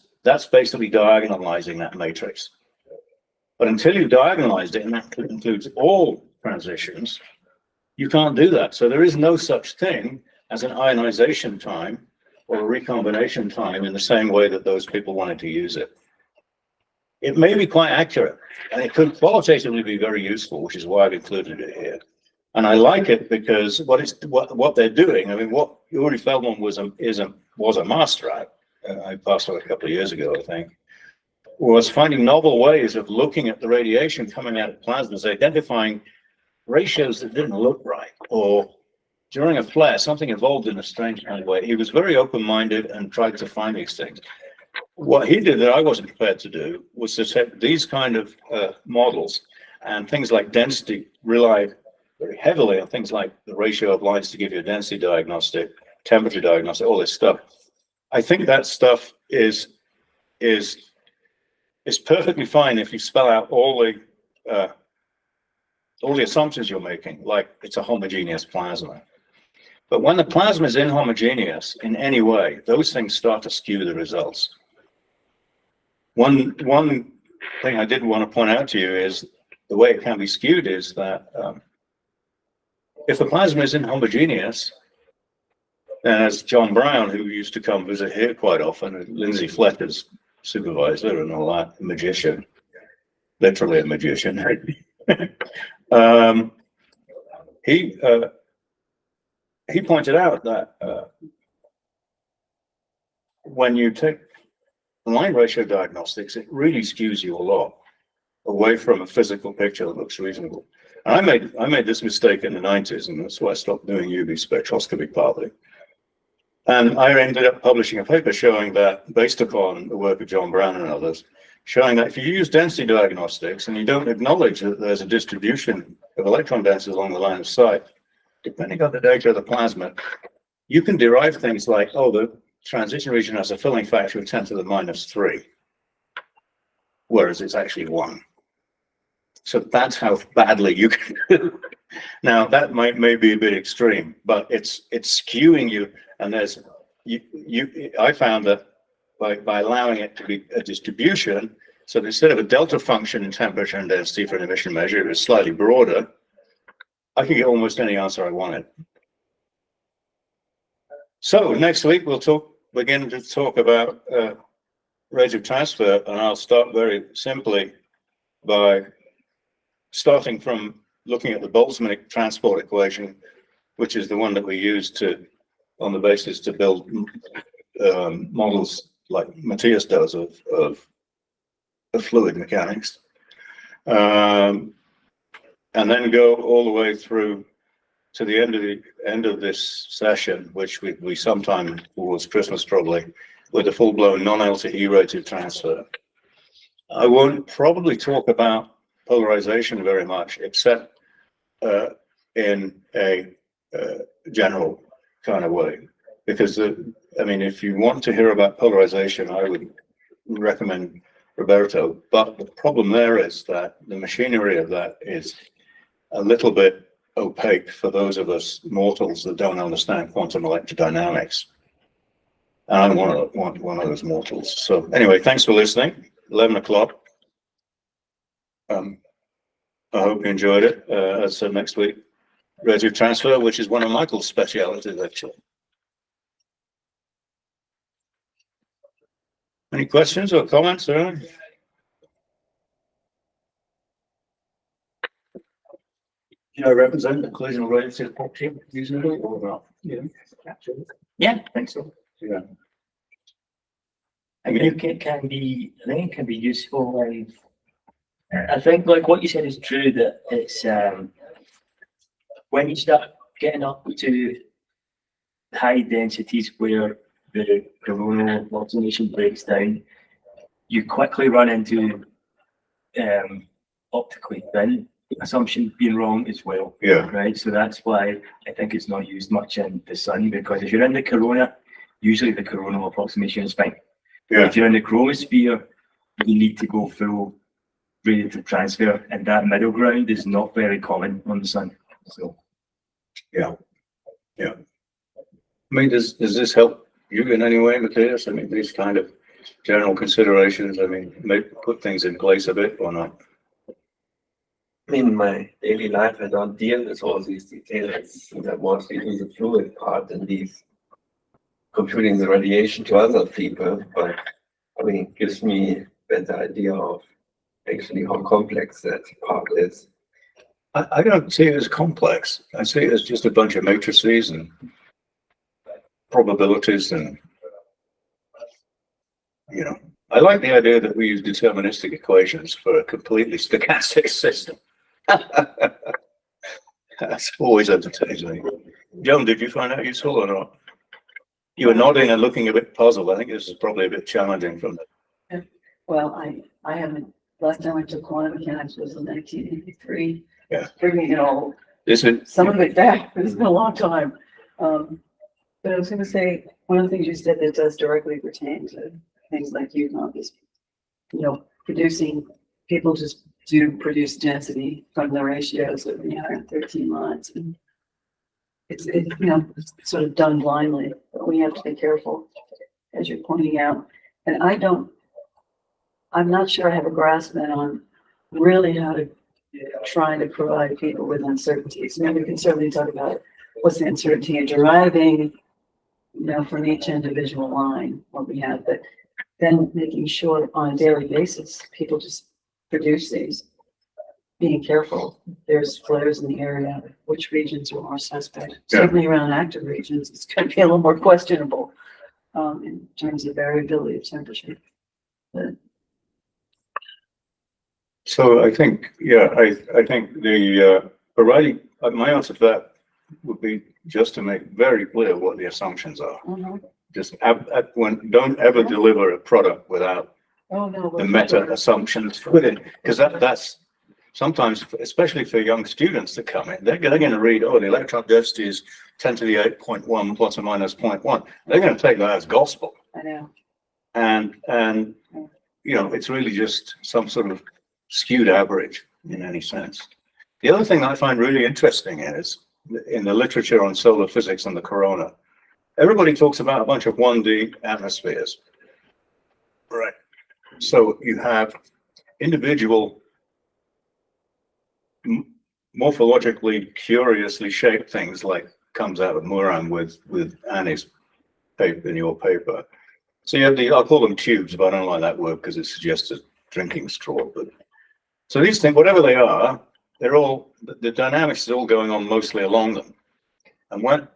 basically diagonalizing that matrix. But until you've diagonalized it, and that includes all transitions, you can't do that. So there is no such thing as an ionization time or a recombination time in the same way that those people wanted to use it. It may be quite accurate, and it could qualitatively be very useful, which is why I've included it here. And I like it because what they're doing, I mean, what Uri Feldman was a master at, I passed away a couple of years ago, I think, was finding novel ways of looking at the radiation coming out of plasmas, identifying ratios that didn't look right, or during a flare, something evolved in a strange kind of way. He was very open-minded and tried to find these things. What he did that I wasn't prepared to do was to set these kind of models, and things like density relied very heavily on things like the ratio of lines to give you a density diagnostic, temperature diagnostic, all this stuff. I think that stuff is perfectly fine if you spell out all the assumptions you're making, like it's a homogeneous plasma. But when the plasma is inhomogeneous in any way, those things start to skew the results. One thing I did want to point out to you is the way it can be skewed is that if the plasma is inhomogeneous, and as John Brown, who used to come visit here quite often, and Lindsay Fletcher's supervisor and all that, a magician, literally a magician, he pointed out that when you take line ratio diagnostics, it really skews you a lot away from a physical picture that looks reasonable. And I made this mistake in the 90s, and that's why I stopped doing UV spectroscopy partly. And I ended up publishing a paper showing that, based upon the work of John Brown and others, showing that if you use density diagnostics and you don't acknowledge that there's a distribution of electron densities along the line of sight, depending on the data of the plasma, you can derive things like, oh, the transition region has a filling factor of 10 to the minus 3, whereas it's actually 1. So that's how badly you can do. Now that may be a bit extreme, but it's skewing you. And I found that by allowing it to be a distribution, so that instead of a delta function in temperature and density for an emission measure, it was slightly broader, I could get almost any answer I wanted. So next week we'll begin to talk about rate of transfer, and I'll start very simply by starting from looking at the Boltzmann transport equation, which is the one that we use on the basis to build models like Matthias does of fluid mechanics. and then go all the way through to the end of this session, which we sometime towards Christmas probably, with a full-blown non-LTE rated transfer. I won't probably talk about polarization very much, except in a general kind of way, because I mean, if you want to hear about polarization, I would recommend Roberto. But the problem there is that the machinery of that is a little bit opaque for those of us mortals that don't understand quantum electrodynamics. And I'm one of those mortals. So anyway, thanks for listening. 11 o'clock. I hope you enjoyed it. As I said, next week, radiative transfer, which is one of Michael's specialities, actually. Any questions or comments? Or? Do I represent the collisional-radiative property reasonably or not? Yeah, I think so. Yeah. I think it can be. I think it can be useful, and I think, like what you said, is true. That it's when you start getting up to high densities where the coronal alternation breaks down, you quickly run into optically thin assumption being wrong as well. Yeah. Right. So that's why I think it's not used much in the sun, because if you're in the corona, usually the coronal approximation is fine. Yeah. If you're in the chromosphere, you need to go full radiative transfer, and that middle ground is not very common on the sun. So Yeah. I mean, does this help you in any way, Matthias? I mean, these kind of general considerations, I mean, maybe put things in place a bit or not? I mean, in my daily life, I don't deal with all these details. I mostly do the fluid part and these computing the radiation to other people, but I mean, it gives me a better idea of actually how complex that part is. I don't see it as complex. I see it as just a bunch of matrices and probabilities, and you know, I like the idea that we use deterministic equations for a completely stochastic system. That's always entertains me. Joan, did you find that useful or not? You were nodding and looking a bit puzzled. I think this is probably a bit challenging from the... Well, I haven't, last time I took quantum mechanics was in 1983. Yeah. Bringing it all, Is it? some of it back, but it's been a long time. But I was gonna say, one of the things you said that does directly pertain to things like UConn is, you know, people just do produce density from the ratios of the 113 lines. And it's you know, it's sort of done blindly, but we have to be careful, as you're pointing out. And I'm not sure I have a grasp then on really how to try to provide people with uncertainties. I mean, we can certainly talk about what's the uncertainty in deriving, you know, from each individual line, what we have, but then making sure on a daily basis, people just produce these, being careful. There's flares in the area, which regions are more suspect. Yeah. Certainly around active regions, it's going to be a little more questionable in terms of variability of temperature. But So I think, yeah, I think the providing my answer to that would be just to make very clear what the assumptions are. Just don't ever deliver a product without oh no, the meta assumptions within, because that's sometimes, especially for young students that come in, they're going to read, oh, the electron density is 10 to the 8.1 plus or minus 0.1. They're going to take that as gospel. I know. And you know, it's really just some sort of skewed average in any sense. The other thing I find really interesting is in the literature on solar physics and the corona, everybody talks about a bunch of 1D atmospheres. Right. So you have individual morphologically curiously shaped things like comes out of Muran with Annie's paper in your paper. So you have I'll call them tubes, but I don't like that word because it suggests a drinking straw. But so these things, whatever they are, they're all, the dynamics is all going on mostly along them. And when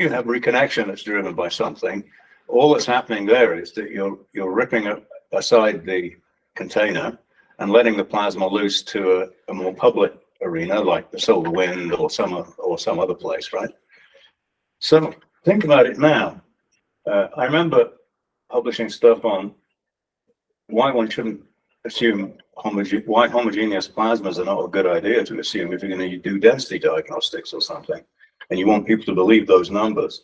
you have reconnection that's driven by something, all that's happening there is that you're ripping aside the container and letting the plasma loose to a more public arena, like the solar wind or some other place, right? So think about it now. I remember publishing stuff on why one shouldn't assume why homogeneous plasmas are not a good idea to assume if you're going to do density diagnostics or something, and you want people to believe those numbers.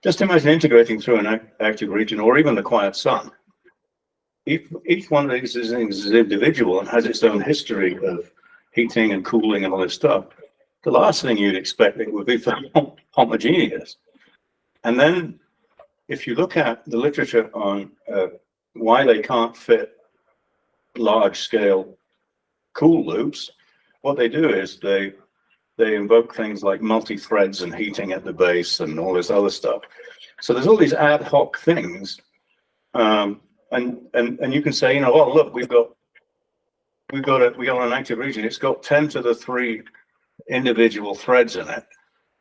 Just imagine integrating through an active region or even the quiet sun. Each one of these is individual and has its own history of heating and cooling and all this stuff. The last thing you'd expect it would be for homogeneous. And then if you look at the literature on why they can't fit large scale cool loops, what they do is they invoke things like multi-threads and heating at the base and all this other stuff. So there's all these ad hoc things, and you can say, you know, oh look, we got an active region. It's got 10 to the 3 individual threads in it,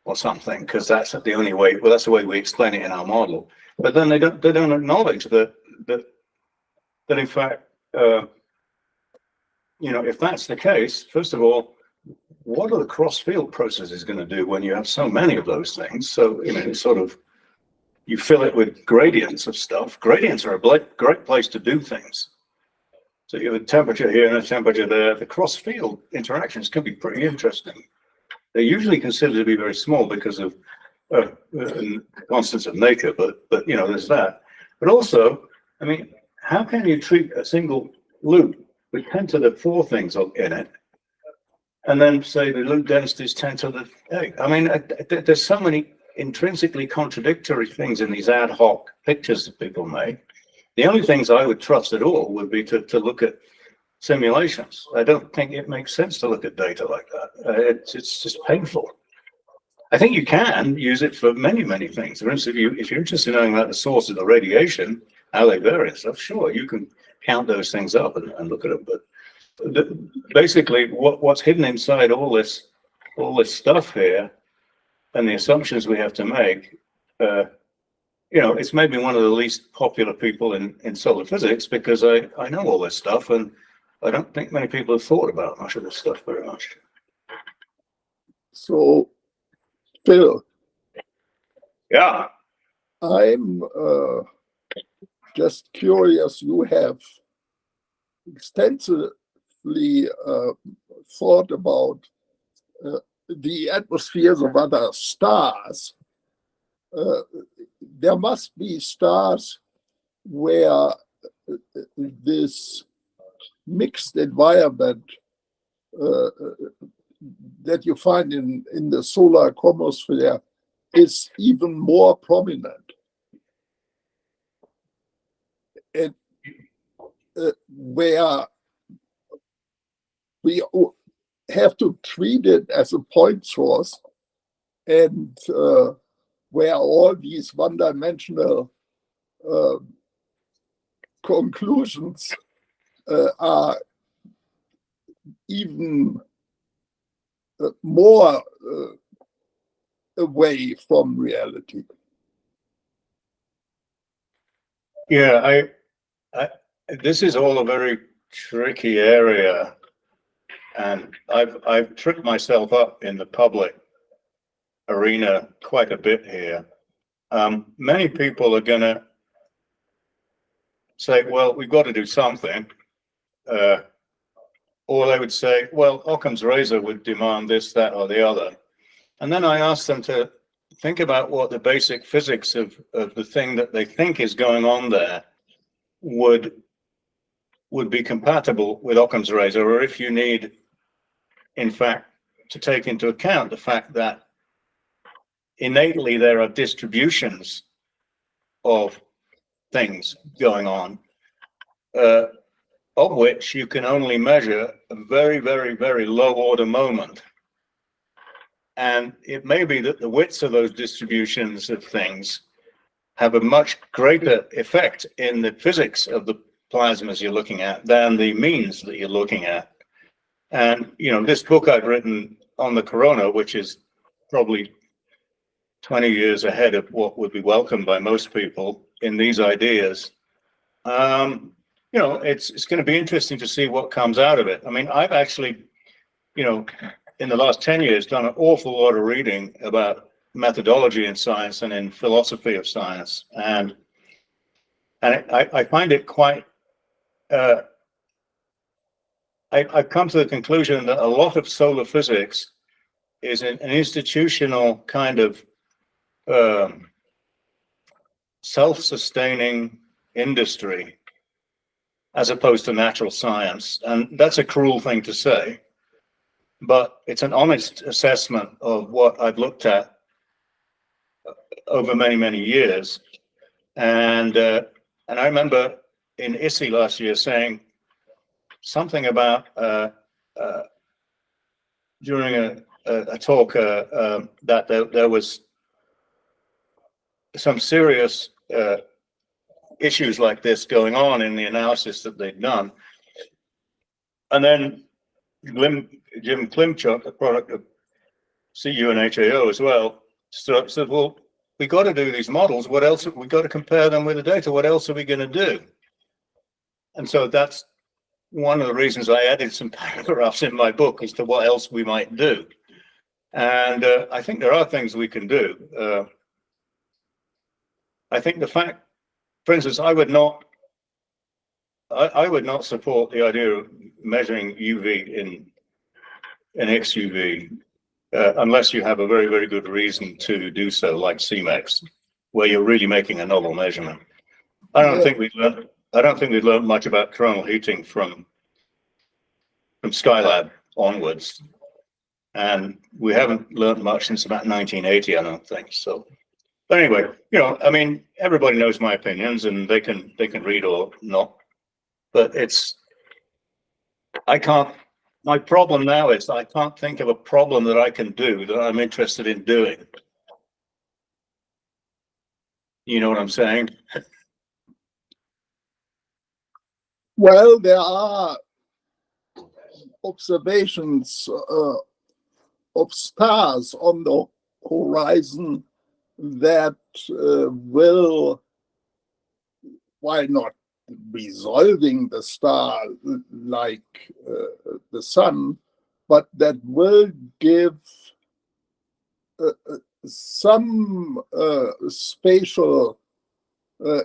or something, because that's the only way. Well, that's the way we explain it in our model. But then they don't acknowledge that in fact, you know, if that's the case, first of all, what are the cross-field processes going to do when you have so many of those things? So, you know, it's sort of, you fill it with gradients of stuff. Gradients are a great place to do things. So you have a temperature here and a temperature there. The cross-field interactions can be pretty interesting. They're usually considered to be very small because of constants of nature, but you know, there's that. But also, I mean, how can you treat a single loop with 10 to the 4 things in it, and then say the loop density is 10 to the 8? I mean, there's so many intrinsically contradictory things in these ad hoc pictures that people make. The only things I would trust at all would be to look at simulations. I don't think it makes sense to look at data like that. It's just painful. I think you can use it for many, many things. For instance, if you're interested in knowing about the source of the radiation, how they vary and stuff, sure, you can count those things up and look at them. But basically, what's hidden inside all this stuff here, and the assumptions we have to make, you know, it's made me one of the least popular people in solar physics, because I know all this stuff, and I don't think many people have thought about much of this stuff very much. So, Phil, Yeah. I'm just curious. You have extensively thought about the atmospheres of other stars. There must be stars where this mixed environment that you find in the solar chromosphere is even more prominent. And where we have to treat it as a point source, and where all these one-dimensional conclusions are even more away from reality. Yeah, this is all a very tricky area, and I've tripped myself up in the public arena quite a bit here. Many people are gonna say, well, we've got to do something, or they would say, well, Occam's razor would demand this, that, or the other. And then I ask them to think about what the basic physics of the thing that they think is going on there would be compatible with Occam's razor, or if you need, in fact, to take into account the fact that innately there are distributions of things going on, of which you can only measure a very, very, very low order moment. And it may be that the widths of those distributions of things have a much greater effect in the physics of the plasmas you're looking at than the means that you're looking at. And, you know, this book I've written on the corona, which is probably 20 years ahead of what would be welcomed by most people in these ideas, you know, it's going to be interesting to see what comes out of it. I mean, I've actually you know, in the last 10 years, done an awful lot of reading about methodology in science and in philosophy of science. And I find it quite, I've come to the conclusion that a lot of solar physics is an institutional kind of self-sustaining industry as opposed to natural science. And that's a cruel thing to say, but it's an honest assessment of what I've looked at over many, many years. And I remember in ISSI last year saying something about during a talk that there was some serious issues like this going on in the analysis that they'd done. And then Jim Klimchuk, a product of CU and HAO as well, said, well, we got to do these models. What else? We got to compare them with the data. What else are we going to do? And so that's one of the reasons I added some paragraphs in my book as to what else we might do. And I think there are things we can do. I think the fact, for instance, I would not support the idea of measuring UV in XUV unless you have a very, very good reason to do so, like CMEX, where you're really making a novel measurement. I don't think we've learned much about coronal heating from Skylab onwards, and we haven't learned much since about 1980, I don't think. So, but anyway, you know, I mean, everybody knows my opinions, and they can read or not. But my problem now is I can't think of a problem that I can do that I'm interested in doing. You know what I'm saying? Well, there are observations of stars on the horizon that will, while not resolving the star like the sun, but that will give some spatial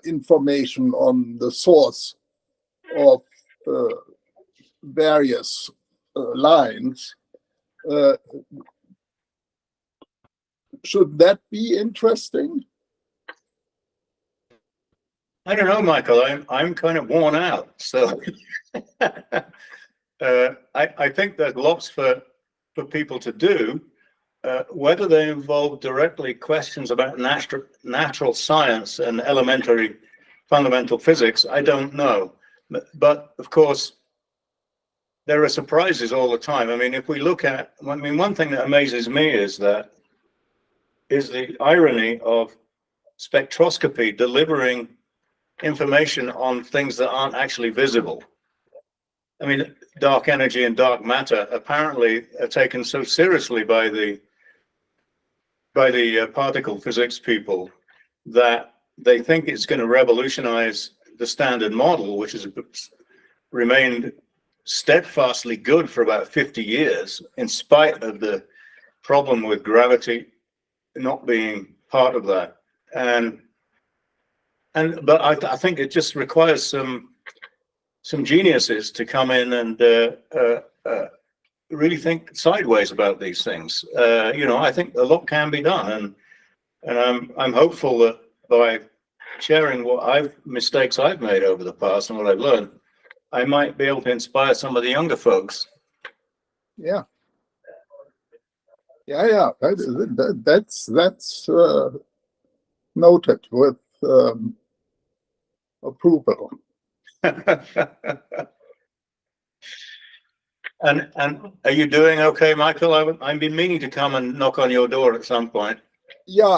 information on the source of various lines. Should that be interesting? I don't know, Michael. I'm kind of worn out. So I think there's lots for people to do. Whether they involve directly questions about natural science and elementary fundamental physics, I don't know. But of course, there are surprises all the time. I mean, if we look at, I mean, one thing that amazes me is the irony of spectroscopy delivering information on things that aren't actually visible. I mean, dark energy and dark matter apparently are taken so seriously by the particle physics people that they think it's going to revolutionize the standard model, which has remained steadfastly good for about 50 years, in spite of the problem with gravity not being part of that. But I think it just requires some geniuses to come in and really think sideways about these things. You know, I think a lot can be done, and I'm hopeful that by sharing mistakes I've made over the past and what I've learned, I might be able to inspire some of the younger folks. Yeah. That's noted with approval. And are you doing okay, Michael? I've been meaning to come and knock on your door at some point. Yeah,